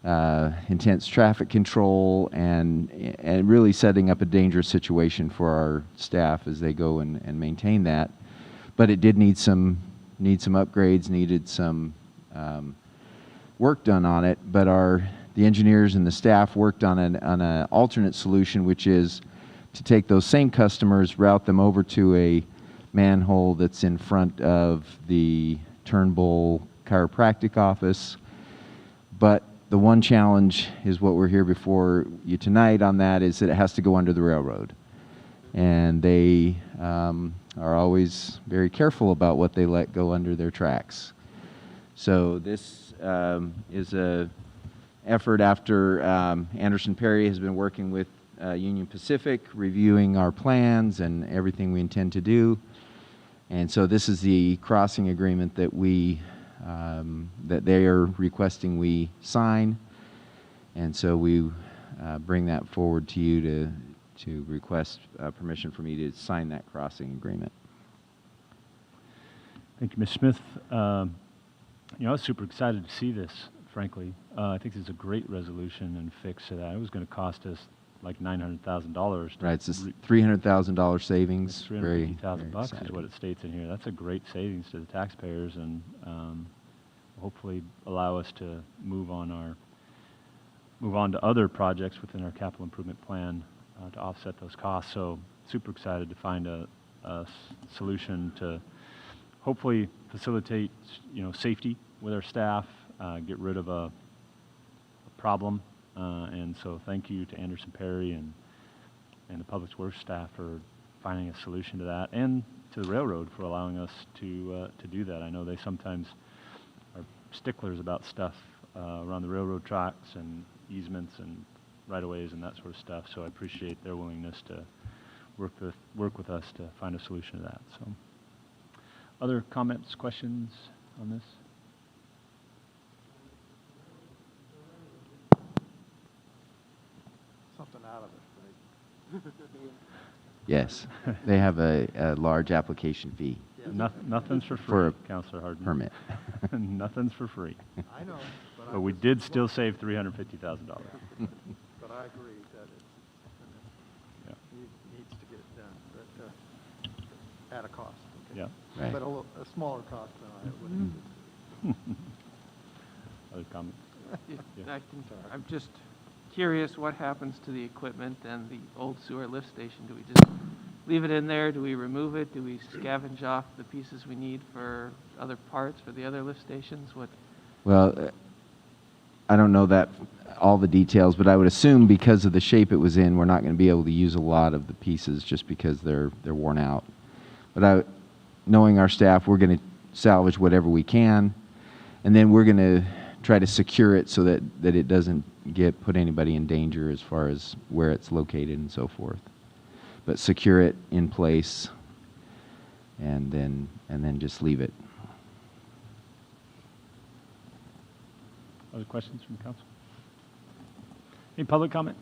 intense traffic control and really setting up a dangerous situation for our staff as they go and maintain that. But it did need some upgrades, needed some work done on it. But the engineers and the staff worked on an alternate solution, which is to take those same customers, route them over to a manhole that's in front of the Turnbull Chiropractic office. But the one challenge is what we're here before you tonight on that is that it has to go under the railroad. And they are always very careful about what they let go under their tracks. So this is a effort after Anderson Perry has been working with Union Pacific, reviewing our plans and everything we intend to do. And so this is the crossing agreement that that they are requesting we sign. And so we bring that forward to you to request permission for me to sign that crossing agreement. Thank you, Ms. Smith. I was super excited to see this, frankly. I think this is a great resolution and fix to that. It was going to cost us like $900,000. Right, it's a $300,000 savings. $350,000 is exciting. what it states in here. That's a great savings to the taxpayers, and hopefully allow us to move on to other projects within our capital improvement plan to offset those costs. So super excited to find a solution to hopefully facilitate safety with our staff, get rid of a problem. And so thank you to Anderson Perry and the Public Works staff for finding a solution to that, and to the railroad for allowing us to do that. I know they sometimes are sticklers about stuff around the railroad tracks and easements and right-of-ways and that sort of stuff. So I appreciate their willingness to work with us to find a solution to that. So, other comments, questions on this? Something out of it, right? Yes, they have a large application fee. Nothing's for For free, a Councilor Hardin. permit. Nothing's for free. I know, But we did still save $350,000. But I agree that Yeah. needs to get it done, but at a cost. Okay? Yeah. Right. But a smaller cost than I would. Other comments? Yeah. I'm just curious what happens to the equipment and the old sewer lift station. Do we just leave it in there? Do we remove it? Do we scavenge off the pieces we need for other parts for the other lift stations? Well, I don't know that all the details, but I would assume because of the shape it was in, we're not going to be able to use a lot of the pieces just because they're worn out. But knowing our staff, we're going to salvage whatever we can, and then we're going to try to secure it so that it doesn't put anybody in danger as far as where it's located and so forth. But secure it in place, and then just leave it. Other questions from the council? Any public comment?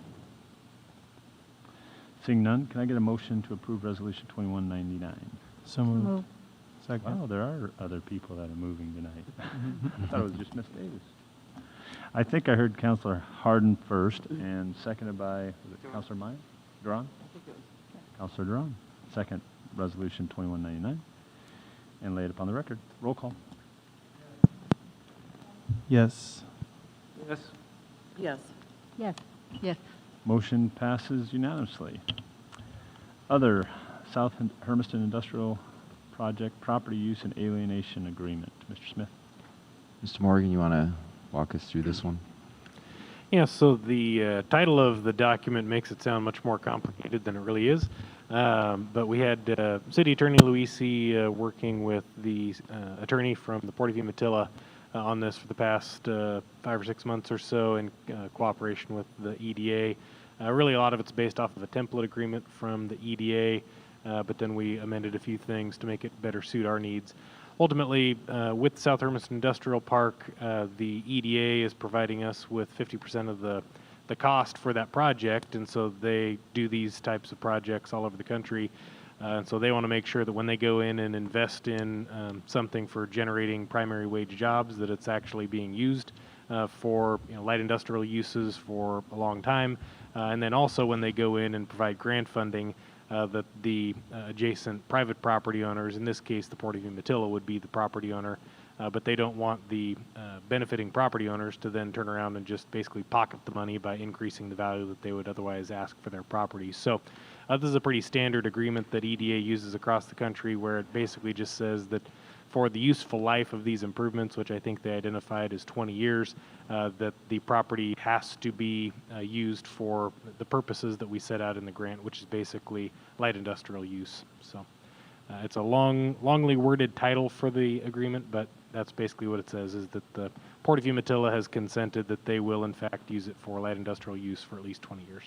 Seeing none, can I get a motion to approve Resolution 2199? So moved. Move. Second. Wow, there are other people that are moving tonight. I thought it was just Ms. Davis. I think I heard Councilor Hardin first, and seconded by, was it Councilor Meyer? Duran? Councilor Duran. Second, Resolution 2199, and lay it upon the record. Roll call. Yes. Yes. Yes. Yes. Yes. Motion passes unanimously. Other, South Hermiston Industrial Project Property Use and Alienation Agreement. Mr. Smith. Mr. Morgan, you want to walk us through this one? Yeah, so the title of the document makes it sound much more complicated than it really is. But we had City Attorney Luisi working with the attorney from the Port of Umatilla on this for the past 5 or 6 months or so in cooperation with the EDA. Really, a lot of it's based off of a template agreement from the EDA, but then we amended a few things to make it better suit our needs. Ultimately, with South Hermiston Industrial Park, the EDA is providing us with 50% of the cost for that project, and so they do these types of projects all over the country. And so they want to make sure that when they go in and invest in something for generating primary wage jobs, that it's actually being used for light industrial uses for a long time. And then also when they go in and provide grant funding, that the adjacent private property owners, in this case the Port of Umatilla would be the property owner, but they don't want the benefiting property owners to then turn around and just basically pocket the money by increasing the value that they would otherwise ask for their property. So this is a pretty standard agreement that EDA uses across the country, where it basically just says that for the useful life of these improvements, which I think they identified as 20 years, that the property has to be used for the purposes that we set out in the grant, which is basically light industrial use. So it's a longly worded title for the agreement, but that's basically what it says, is that the Port of Umatilla has consented that they will in fact use it for light industrial use for at least 20 years.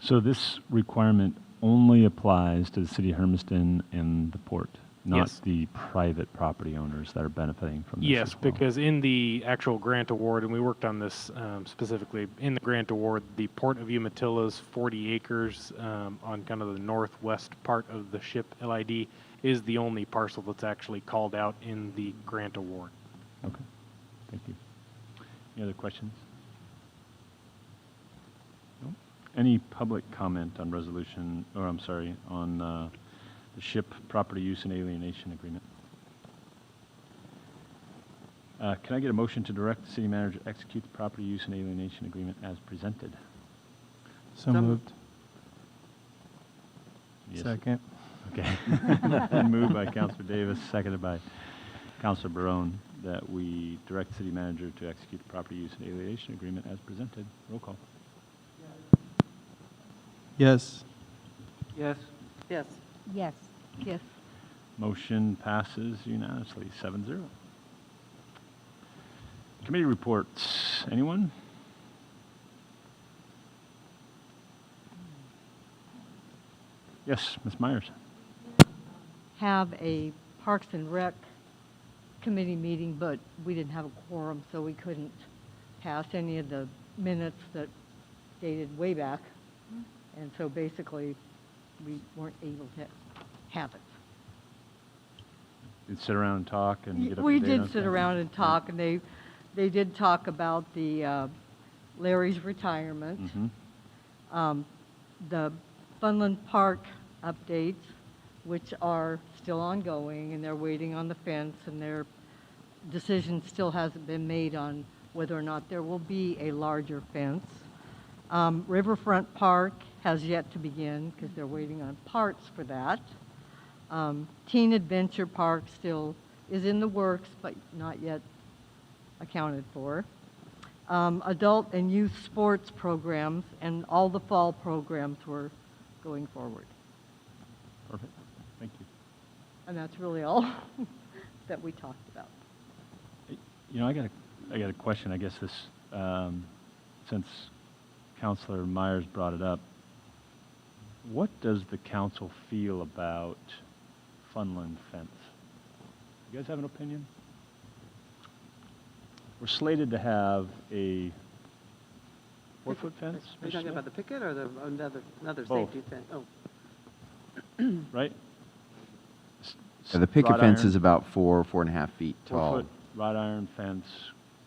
So this requirement only applies to the city of Hermiston and the port. not Yes. the private property owners that are benefiting from this Yes, as well. because in the actual grant award, and we worked on this specifically, in the grant award, the Port of Umatillo's 40 acres on kind of the northwest part of the ship LID is the only parcel that's actually called out in the grant award. Okay, thank you. Any other questions? No? Any public comment on resolution, or I'm sorry, on the ship property use and alienation agreement? Can I get a motion to direct the city manager to execute the property use and alienation agreement as presented? So moved. Yes. Second. Okay. Been moved by Councilor Davis, seconded by Councilor Barone, that we direct the city manager to execute the property use and alienation agreement as presented. Roll call. Yes. Yes. Yes. Yes. Yes. Motion passes unanimously, 7-0. Committee reports. Anyone? Yes, Ms. Myers. Have a Parks and Rec committee meeting, but we didn't have a quorum, so we couldn't pass any of the minutes that dated way back. And so basically, we weren't able to have it. You'd sit around and talk and get up We to date on did sit stuff? around and talk, and they did talk about the Larry's retirement, Mhm. the Funland Park updates, which are still ongoing, and they're waiting on the fence, and their decision still hasn't been made on whether or not there will be a larger fence. Riverfront Park has yet to begin because they're waiting on parts for that. Teen Adventure Park still is in the works, but not yet accounted for. Adult and youth sports programs and all the fall programs were going forward. Perfect. Thank you. And that's really all that we talked about. You know, I got a question. I guess this, since Councilor Myers brought it up, what does the council feel about Funland fence? You guys have an opinion? We're slated to have a 4-foot fence. Are you talking about the picket or the another Both. safety fence? Oh, Right? The picket Wrought fence iron, is about 4.5 feet tall. 4-foot wrought iron fence,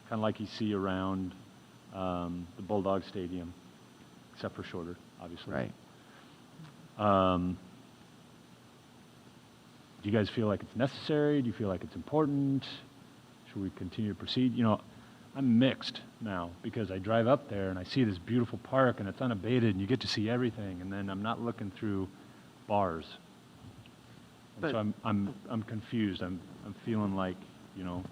kind of like you see around the Bulldog Stadium, except for shorter, obviously. Right. Do you guys feel like it's necessary? Do you feel like it's important? Should we continue to proceed? You know, I'm mixed now because I drive up there and I see this beautiful park and it's unabated and you get to see everything, and then I'm not looking through bars. And so I'm confused. I'm feeling like, you know,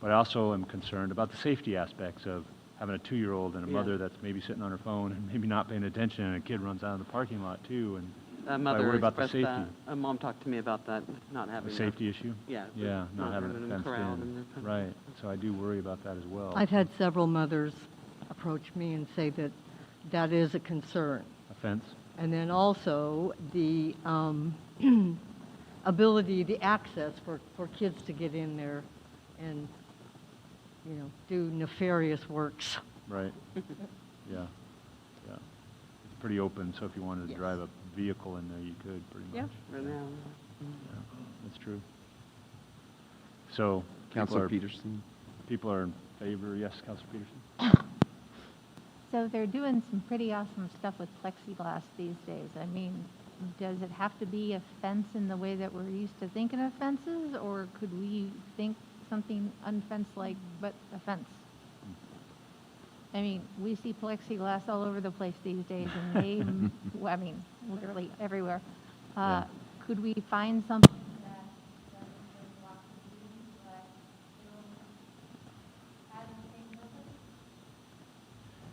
but I also am concerned about the safety aspects of having a 2-year-old and a mother that's maybe sitting on her phone and maybe not paying attention, and a kid runs out of the parking lot too, and I mother worry about the expressed safety. that. Mom talked to me about that, not having The safety issue? Yeah. Yeah, not having them it fenced corralled in. and Right, so I do worry about that as well. I've had several mothers approach me and say that that is a concern. A fence? And then also the ability, the access for kids to get in there and, you know, do nefarious works. Right. Yeah, yeah. It's pretty open, so if you wanted to Yes. drive a vehicle in there, you could, pretty Yeah. much. For now. Yeah, that's true. So, Councilor Peterson? people are in favor, yes, Councilor Peterson? So they're doing some pretty awesome stuff with plexiglass these days. I mean, does it have to be a fence in the way that we're used to thinking of fences, or could we think something unfenced like, but a fence? I mean, we see plexiglass all over the place these days, and they, I mean, literally everywhere. Yeah. Could we find something that doesn't block the view, but still has the same purpose?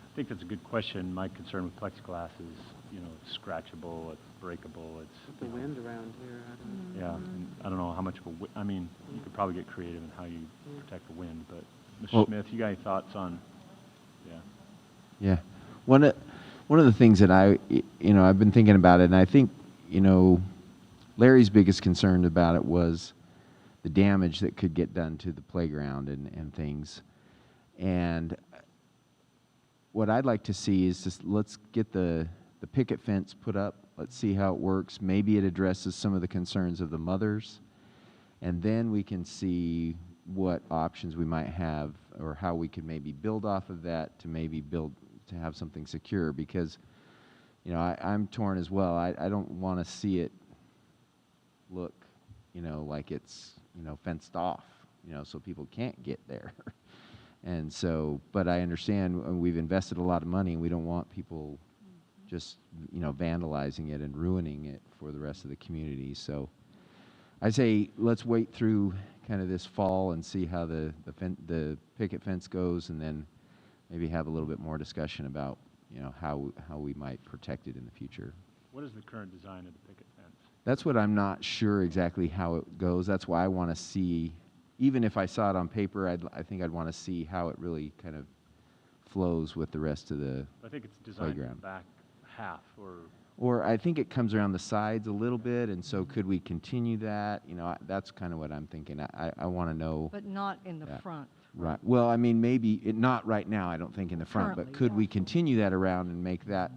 I think that's a good question. My concern with plexiglass is, you know, it's scratchable, it's breakable, it's, The wind around here, I don't know. yeah, and I don't know how much of a, I mean, you could probably get creative in how you protect the wind, but Mr. Well- Smith, you got any thoughts on, yeah? Yeah. One of the things that I've been thinking about it, and I think, Larry's biggest concern about it was the damage that could get done to the playground and things. And what I'd like to see is just let's get the picket fence put up. Let's see how it works. Maybe it addresses some of the concerns of the mothers. And then we can see what options we might have or how we could maybe build off of that to maybe build to have something secure. Because, you know, I'm torn as well. I don't want to see it look, you know, like it's, you know, fenced off, you know, so people can't get there. And so, but I understand we've invested a lot of money and we don't want people just, you know, vandalizing it and ruining it for the rest of the community. So I say let's wait through kind of this fall and see how the picket fence goes, and then maybe have a little bit more discussion about, you know, how we might protect it in the future. What is the current design of the picket fence? That's what I'm not sure exactly how it goes. That's why I want to see, even if I saw it on paper, I think I'd want to see how it really kind of flows with the rest of the I think it's designed playground. back half Or I think it comes around the sides a little bit, and so could we continue that? You know, that's kind of what I'm thinking. I want to know. But not in the that. front. Right. Well, I mean, maybe not right now, I don't think in the front, but Currently, could yeah. we continue that around and make that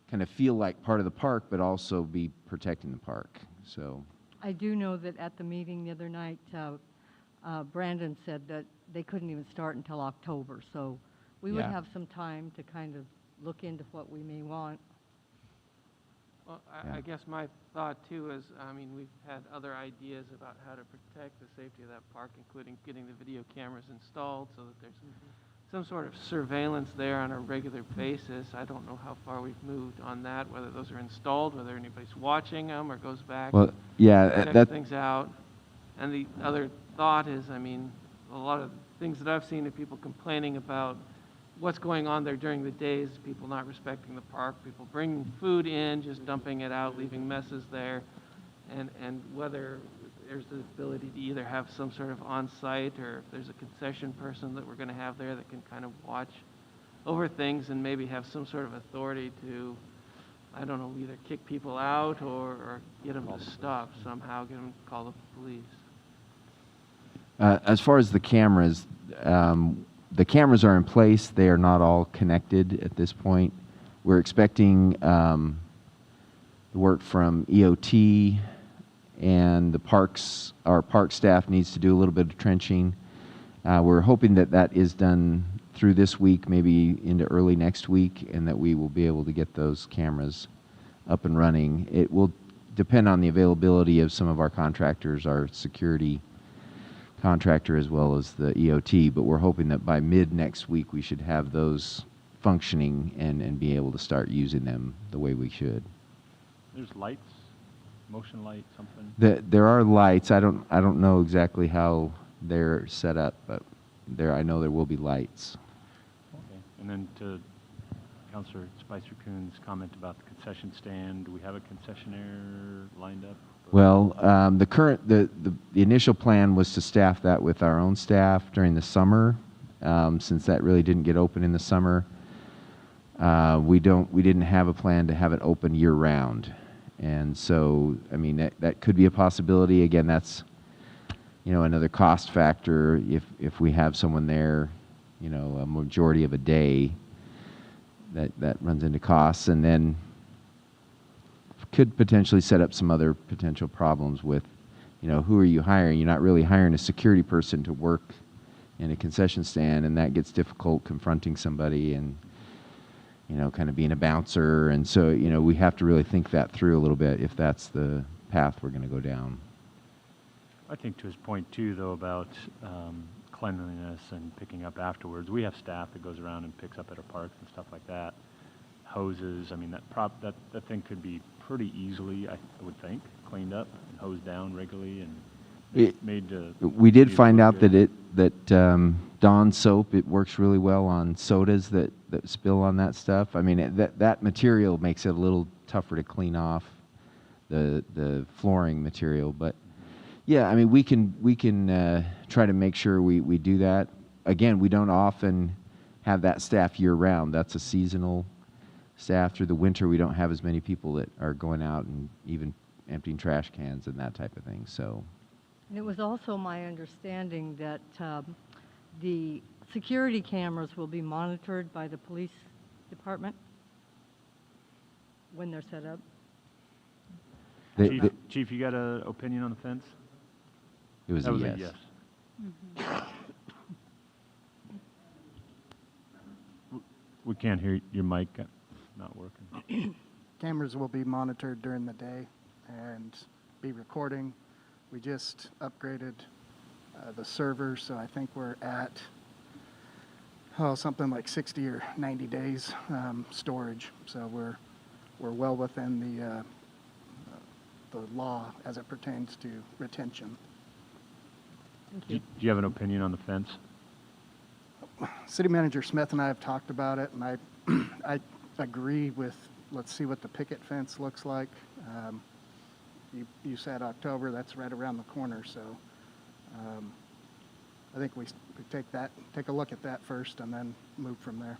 kind of feel like part of the park, but also be protecting the park? So. I do know that at the meeting the other night, Brandon said that they couldn't even start until October, so we would Yeah. have some time to kind of look into what we may want. Well, Yeah. I guess my thought too is, I mean, we've had other ideas about how to protect the safety of that park, including getting the video cameras installed so that there's some sort of surveillance there on a regular basis. I don't know how far we've moved on that, whether those are installed, whether anybody's watching them or goes back Well, and yeah, checks things out. And the other thought is, I mean, a lot of things that I've seen of people complaining about what's going on there during the days, people not respecting the park, people bringing food in, just dumping it out, leaving messes there, and whether there's the ability to either have some sort of on-site, or if there's a concession person that we're going to have there that can kind of watch over things and maybe have some sort of authority to, I don't know, either kick people out or get them to stop somehow, get them to call the police. As far as the cameras are in place. They are not all connected at this point. We're expecting the work from EOT, and our park staff needs to do a little bit of trenching. We're hoping that is done through this week, maybe into early next week, and that we will be able to get those cameras up and running. It will depend on the availability of some of our contractors, our security contractor as well as the EOT, but we're hoping that by mid next week we should have those functioning and be able to start using them the way we should. There's lights, motion light, something. There are lights. I don't know exactly how they're set up, but I know there will be lights. Okay. And then to Councilor Spicer-Coon's comment about the concession stand, do we have a concessionaire lined up? Well, the initial plan was to staff that with our own staff during the summer. Since that really didn't get open in the summer, we didn't have a plan to have it open year round. And so, I mean, that could be a possibility. Again, that's, you know, another cost factor. If we have someone there, you know, a majority of a day, that runs into costs, and then could potentially set up some other potential problems with, you know, who are you hiring? You're not really hiring a security person to work in a concession stand, and that gets difficult confronting somebody and, you know, kind of being a bouncer. And so, you know, we have to really think that through a little bit if that's the path we're going to go down. I think to his point too, though, about cleanliness and picking up afterwards, we have staff that goes around and picks up at our parks and stuff like that. Hoses, I mean, that thing could be pretty easily, I would think, cleaned up and hosed down regularly and made. We did find out that Dawn soap, it works really well on sodas that spill on that stuff. I mean, that material makes it a little tougher to clean off, the flooring material. But yeah, I mean, we can try to make sure we do that. Again, we don't often have that staff year round. That's a seasonal staff. Through the winter, we don't have as many people that are going out and even emptying trash cans and that type of thing. So, And it was also my understanding that the security cameras will be monitored by the police department when they're set up. Chief, you got an opinion on the fence? it was That a was yes. a yes. We can't hear your mic. Not working. Cameras will be monitored during the day and be recording. We just upgraded the server, so I think we're at something like 60 or 90 days storage. So we're well within the law as it pertains to retention. Do you have an opinion on the fence? City Manager Smith and I have talked about it, and I agree with, let's see what the picket fence looks like. You said October, that's right around the corner, so I think we take a look at that first and then move from there.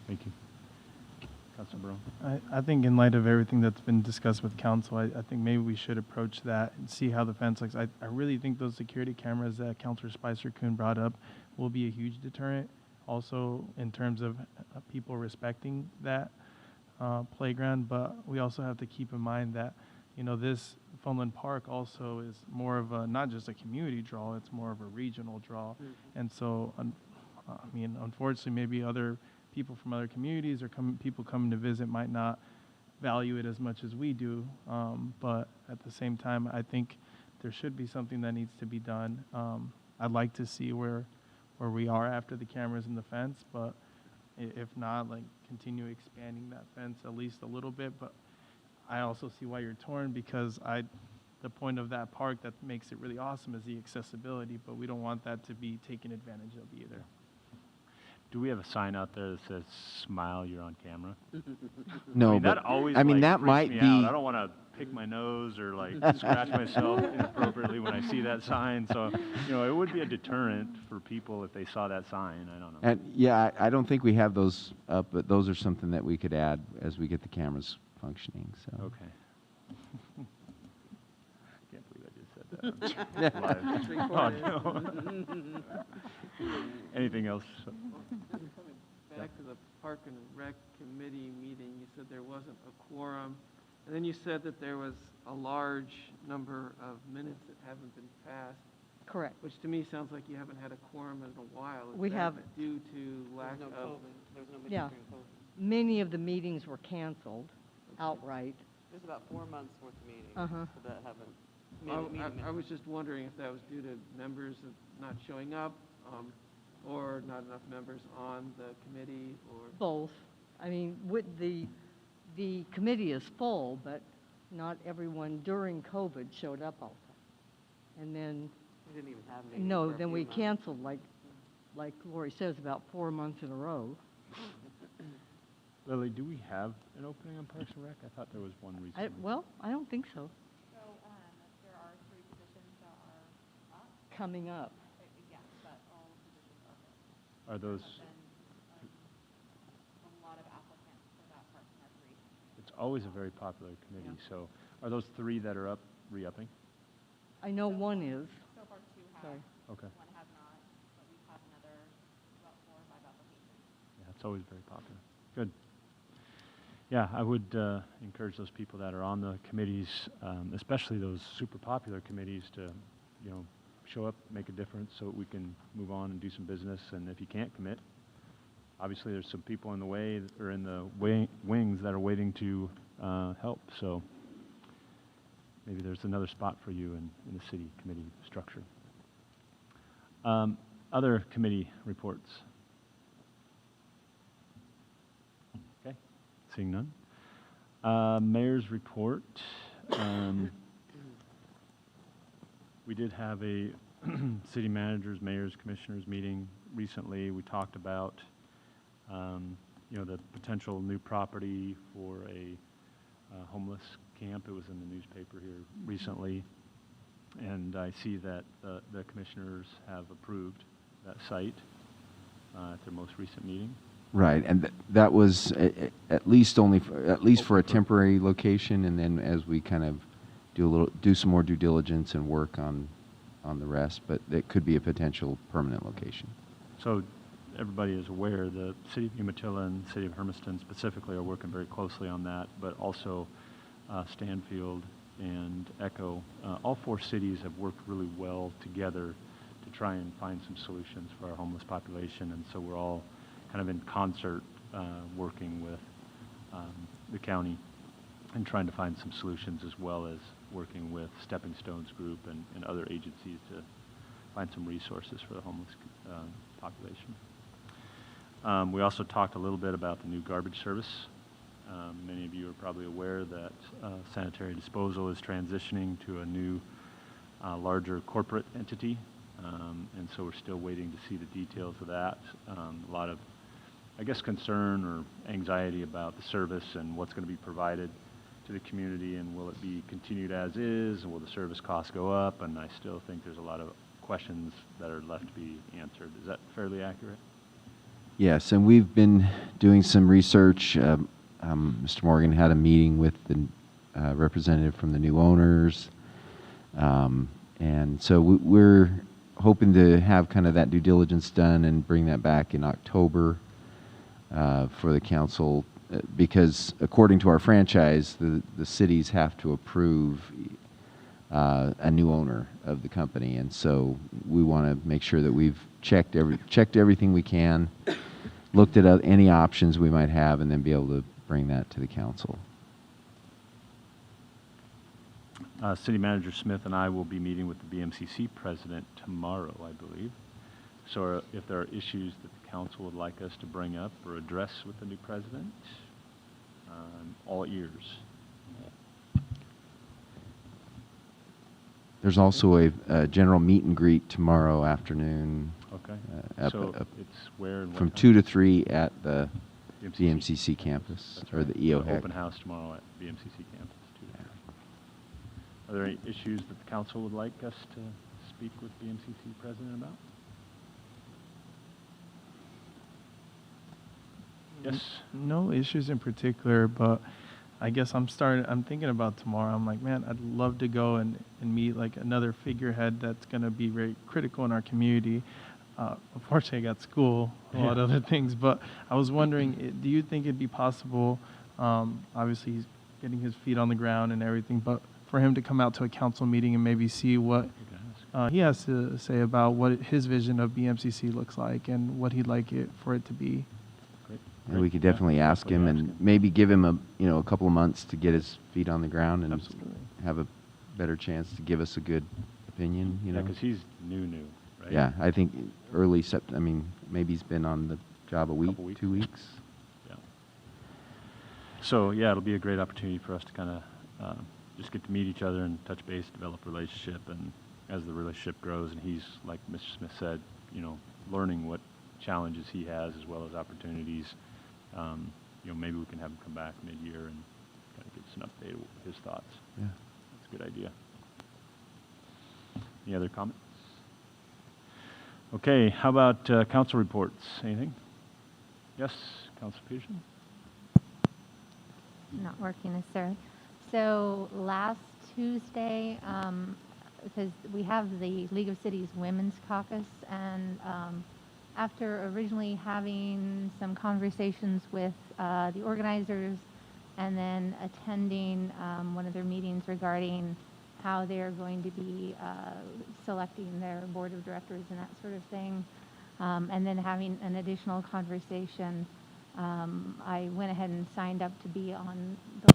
Thank you. Councilor Barone? I think in light of everything that's been discussed with council, I think maybe we should approach that and see how the fence looks. I really think those security cameras that Councilor Spicer-Coon brought up will be a huge deterrent. Also, in terms of people respecting that playground, but we also have to keep in mind that, this Funland Park also is more of a, not just a community draw, it's more of a regional draw. And so, unfortunately, maybe other people from other communities or people coming to visit might not value it as much as we do. But at the same time, I think there should be something that needs to be done. I'd like to see where we are after the cameras and the fence, but if not, continue expanding that fence at least a little bit. But I also see why you're torn, because the point of that park that makes it really awesome is the accessibility, but we don't want that to be taken advantage of either. Do we have a sign out there that says "Smile, you're on camera"? No, that but always, that freaks might me be. out. I don't want to pick my nose or scratch myself inappropriately when I see that sign. So, it would be a deterrent for people if they saw that sign. I don't know. And yeah, I don't think we have those up, but those are something that we could add as we get the cameras functioning. So. Okay. I can't believe I just said that. Live. Oh, no. Anything else? Back to the Park and Rec Committee meeting, you said there wasn't a quorum, and then you said that there was a large number of minutes that haven't been passed. Correct. Which to me sounds like you haven't had a quorum in a while. Is We that haven't. due to lack There's no of? COVID. There's no meeting Yeah. during COVID. Many of the meetings were canceled outright. There's about 4 months worth of meetings Uh-huh. that haven't. I was just wondering if that was due to members not showing up, or not enough members on the committee, or? Both. With the committee is full, but not everyone during COVID showed up all the time. And then, We didn't even have meetings. no, for a then few we months. canceled, like Lori says, about 4 months in a row. Lily, do we have an opening on Parks and Rec? I thought there was one recently. I don't think so. So, there are 3 positions that are up. Coming up. Yes, but all positions are filled. Are those? A lot of applicants for that Parks and Recreation. It's always a very popular committee. So, are those 3 that are up re-upping? I know one is. So far, 2 have. Sorry. Okay. 1 has not, but we've had another about 4 or 5 applications. Yeah, it's always very popular. Good. Yeah, I would encourage those people that are on the committees, especially those super popular committees, to, show up, make a difference, so we can move on and do some business. And if you can't commit, obviously there's some people in the way or in the wings that are waiting to help. So maybe there's another spot for you in the city committee structure. Other committee reports. Okay, seeing none. Mayor's report. We did have a city managers, mayors, commissioners meeting recently. We talked about, the potential new property for a homeless camp. It was in the newspaper here recently, and I see that the commissioners have approved that site at their most recent meeting. Right, and that was at least for a temporary location, and then as we kind of do some more due diligence and work on the rest, but it could be a potential permanent location. So everybody is aware the City of Umatilla and the City of Hermiston specifically are working very closely on that, but also Stanfield and Echo. All four cities have worked really well together to try and find some solutions for our homeless population, and so we're all kind of in concert working with the county and trying to find some solutions, as well as working with Stepping Stones Group and other agencies to find some resources for the homeless population. We also talked a little bit about the new garbage service. Many of you are probably aware that sanitary disposal is transitioning to a new larger corporate entity, and so we're still waiting to see the details of that. A lot of, I guess, concern or anxiety about the service and what's going to be provided to the community, and will it be continued as is, and will the service costs go up? And I still think there's a lot of questions that are left to be answered. Is that fairly accurate? Yes, and we've been doing some research. Mr. Morgan had a meeting with the representative from the new owners, and so we're hoping to have kind of that due diligence done and bring that back in October for the council, because according to our franchise, the cities have to approve a new owner of the company, and so we want to make sure that we've checked everything we can, looked at any options we might have, and then be able to bring that to the council. City Manager Smith and I will be meeting with the BMCC president tomorrow, I believe. So if there are issues that the council would like us to bring up or address with the new president, all ears. There's also a general meet and greet tomorrow afternoon. Okay. So it's where and what from time? 2 to 3 at the BMCC campus, That's or right. the EOHEC. Open house tomorrow at BMCC campus, 2 to 3. Are there any issues that the council would like us to speak with BMCC president about? Yes. No issues in particular, but I guess I'm thinking about tomorrow. I'm like, man, I'd love to go and meet like another figurehead that's going to be very critical in our community. Unfortunately, I got school, a lot of other things, but I was wondering, do you think it'd be possible, obviously he's getting his feet on the ground and everything, but for him to come out to a council meeting and maybe see what he has to say about what his vision of BMCC looks like and what he'd like it for it to be? And we could definitely ask him, and maybe give him a couple of months to get his feet on the ground and have a better chance to give us a good opinion. Yeah, because he's new, right? Yeah, I think early September. I mean, maybe he's been on the job a week, 2 weeks. Yeah. So yeah, it'll be a great opportunity for us to kind of just get to meet each other and touch base, develop a relationship, and as the relationship grows, and he's, like Mr. Smith said, learning what challenges he has as well as opportunities. Maybe we can have him come back mid-year and kind of give us an update of his thoughts. Yeah. That's a good idea. Any other comments? Okay, how about council reports? Anything? Yes, Council Peterson? Not working necessarily. So last Tuesday, because we have the League of Cities Women's Caucus, and after originally having some conversations with the organizers and then attending one of their meetings regarding how they're going to be selecting their board of directors and that sort of thing, and then having an additional conversation, I went ahead and signed up to be on the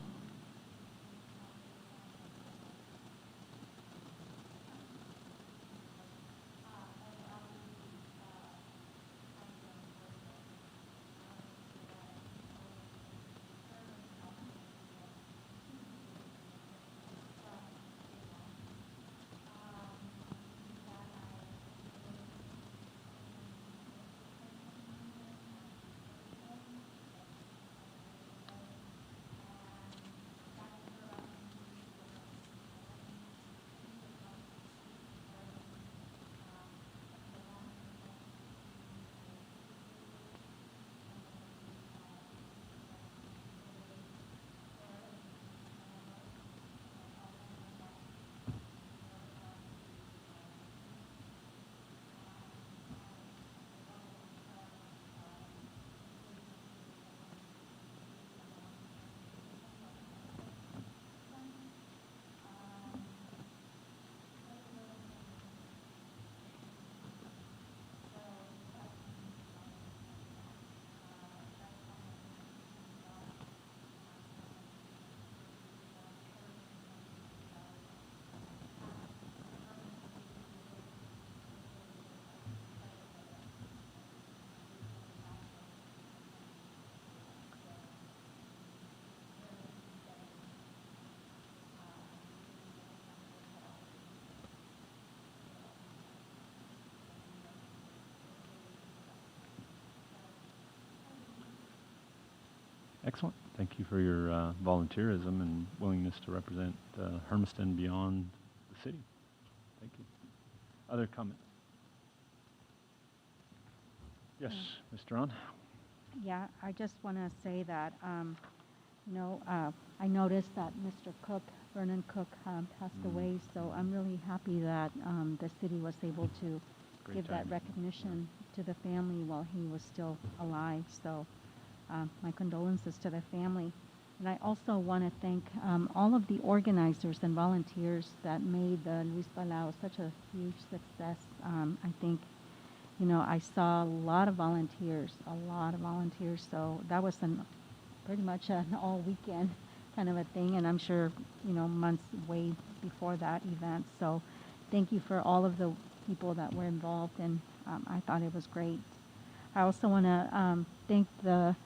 Excellent. Thank you for your volunteerism and willingness to represent Hermiston beyond the city. Thank you. Other comments? Yes, Mr. On. Yeah, I just want to say that, I noticed that Mr. Cook, Vernon Cook, passed away, so I'm really happy that the city was able to Great give that timing. recognition to the family while he was still alive. So my condolences to the family. And I also want to thank all of the organizers and volunteers that made the Luis Palau such a huge success. I think, I saw a lot of volunteers, so that was pretty much an all weekend kind of a thing, and I'm sure, months way before that event. So thank you for all of the people that were involved, and I thought it was great. I also want to thank the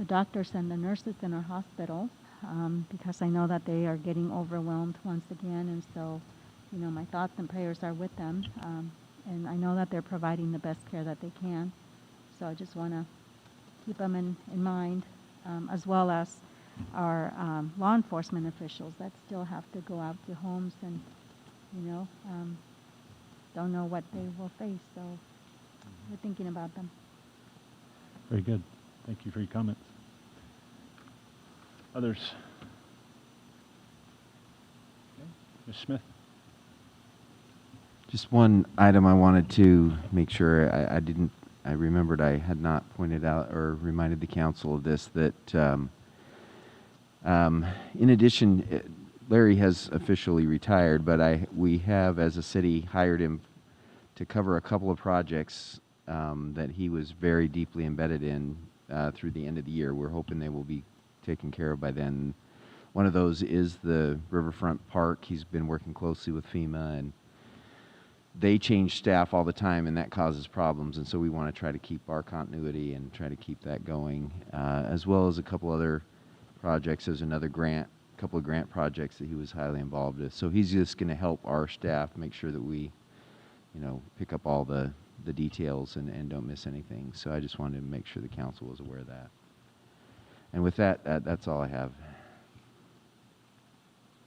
doctors and the nurses in our hospital, because I know that they are getting overwhelmed once again, and so, my thoughts and prayers are with them. And I know that they're providing the best care that they can. So I just want to keep them in mind, as well as our law enforcement officials that still have to go out to homes and, don't know what they will face. So we're thinking about them. Very good. Thank you for your comments. Others? Okay. Ms. Smith? Just one item I wanted to make sure I remembered I had not pointed out or reminded the council of this, that in addition, Larry has officially retired, but we have, as a city, hired him to cover a couple of projects that he was very deeply embedded in through the end of the year. We're hoping they will be taken care of by then. One of those is the Riverfront Park. He's been working closely with FEMA, and they change staff all the time, and that causes problems. And so we want to try to keep our continuity and try to keep that going, as well as a couple other projects. There's another couple of grant projects that he was highly involved with. So he's just going to help our staff make sure that we, pick up all the details and don't miss anything. So I just wanted to make sure the council was aware of that. And with that, that's all I have.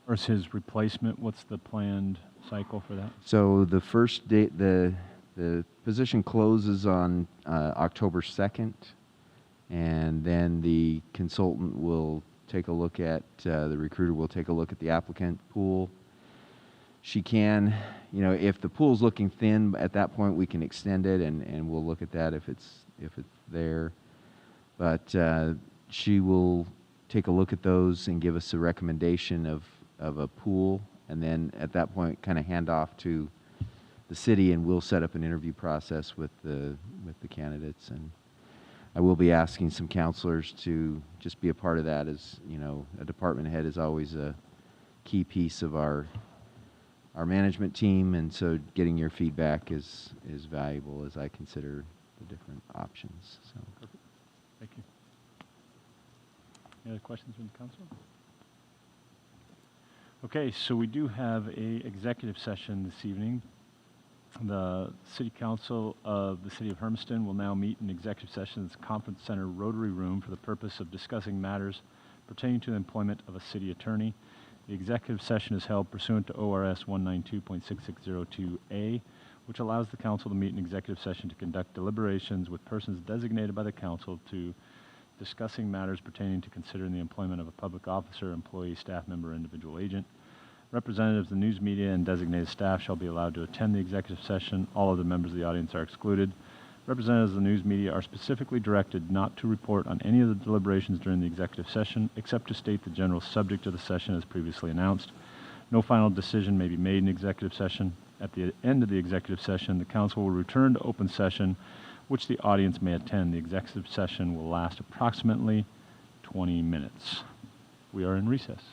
Or his replacement, what's the planned cycle for that? So the first date, the position closes on October 2nd, and then the consultant will take a look at, the recruiter will take a look at the applicant pool. She can, if the pool's looking thin, at that point we can extend it, and we'll look at that if it's there. But she will take a look at those and give us a recommendation of a pool, and then at that point kind of hand off to the city, and we'll set up an interview process with the candidates. And I will be asking some counselors to just be a part of that, as a department head is always a key piece of our management team, and so getting your feedback is valuable as I consider the different options. So Perfect. Thank you. Any other questions from the council? Okay, so we do have a executive session this evening. The City Council of the City of Hermiston will now meet in executive session in the Conference Center Rotary Room for the purpose of discussing matters pertaining to the employment of a city attorney. The executive session is held pursuant to ORS 192.6602A, which allows the council to meet in executive session to conduct deliberations with persons designated by the council to discussing matters pertaining to considering the employment of a public officer, employee, staff member, or individual agent. Representatives of the news media and designated staff shall be allowed to attend the executive session. All other members of the audience are excluded. Representatives of the news media are specifically directed not to report on any of the deliberations during the executive session, except to state the general subject of the session as previously announced. No final decision may be made in executive session. At the end of the executive session, the council will return to open session, which the audience may attend. The executive session will last approximately 20 minutes. We are in recess.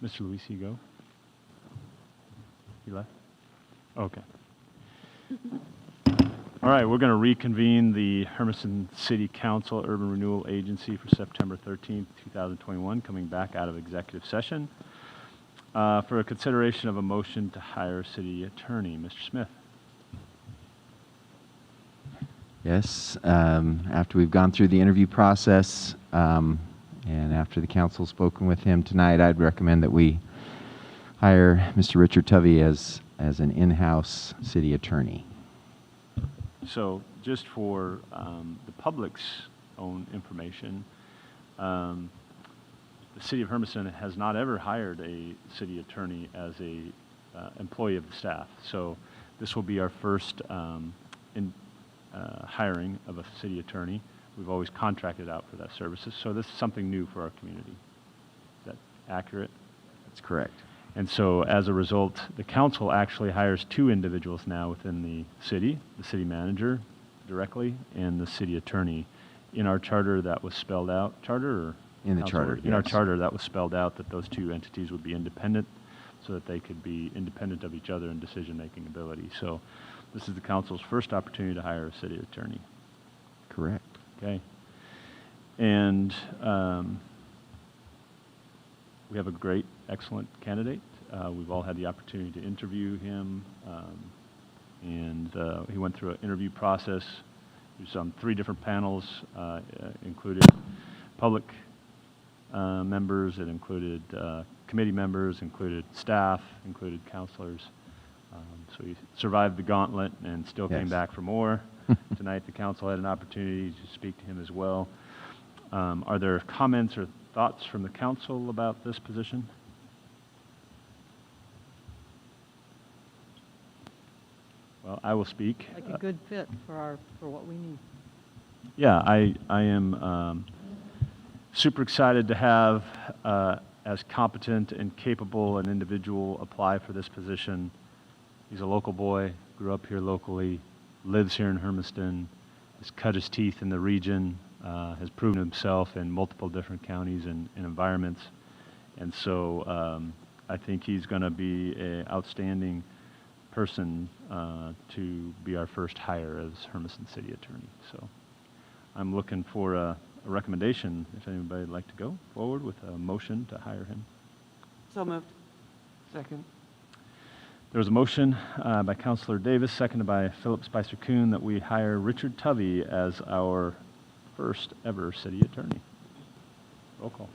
Mr. Luis, you go? You left? Okay. All right, we're going to reconvene the Hermiston City Council Urban Renewal Agency for September 13th, 2021, coming back out of executive session for a consideration of a motion to hire city attorney. Mr. Smith. Yes, after we've gone through the interview process and after the council's spoken with him tonight, I'd recommend that we hire Mr. Richard Tovey as an in-house city attorney. So just for the public's own information, the city of Hermiston has not ever hired a city attorney as a employee of the staff. So this will be our first hiring of a city attorney. We've always contracted out for that services. So this is something new for our community. Is that accurate? That's correct. And so as a result, the council actually hires two individuals now within the city manager directly and the city attorney. In our charter, that was spelled out. Charter or? In the council? charter, In our yes. charter, that was spelled out that those two entities would be independent so that they could be independent of each other in decision-making ability. So this is the council's first opportunity to hire a city attorney. Correct. Okay. And we have a great, excellent candidate. We've all had the opportunity to interview him, and he went through an interview process. He was on 3 different panels, included public members, it included committee members, included staff, included counselors. So he survived the gauntlet and still came Yes. back for more. Tonight the council had an opportunity to speak to him as well. Are there comments or thoughts from the council about this position? Well, I will speak. Like a good fit for what we need. Yeah, I am super excited to have as competent and capable an individual apply for this position. He's a local boy, grew up here locally, lives here in Hermiston, has cut his teeth in the region, has proven himself in multiple different counties and environments. And so I think he's going to be an outstanding person to be our first hire as Hermiston City Attorney. So I'm looking for a recommendation, if anybody would like to go forward with a motion to hire him. So moved. Second. There was a motion by Councilor Davis, seconded by Philip Spicer-Kuhn, that we hire Richard Tovey as our first ever city attorney. Roll call.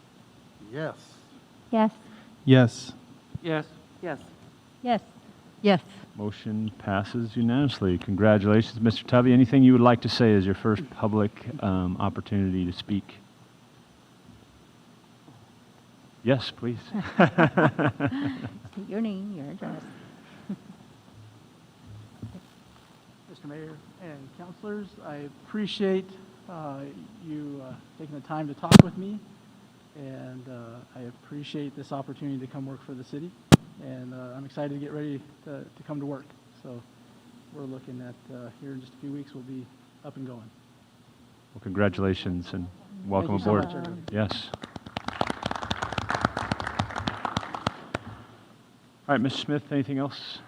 Yes. Yes. Yes. Yes. Yes. Yes. Yes. Motion passes unanimously. Congratulations, Mr. Tovey. Anything you would like to say as your first public opportunity to speak? Yes, please. State your name, your address. Mr. Mayor and councilors, I appreciate you taking the time to talk with me, and I appreciate this opportunity to come work for the city, and I'm excited to get ready to come to work. So we're looking at here in just a few weeks we'll be up and going. Well, congratulations and welcome you so aboard. much, everyone. Yes. All right, Mr. Smith, anything else?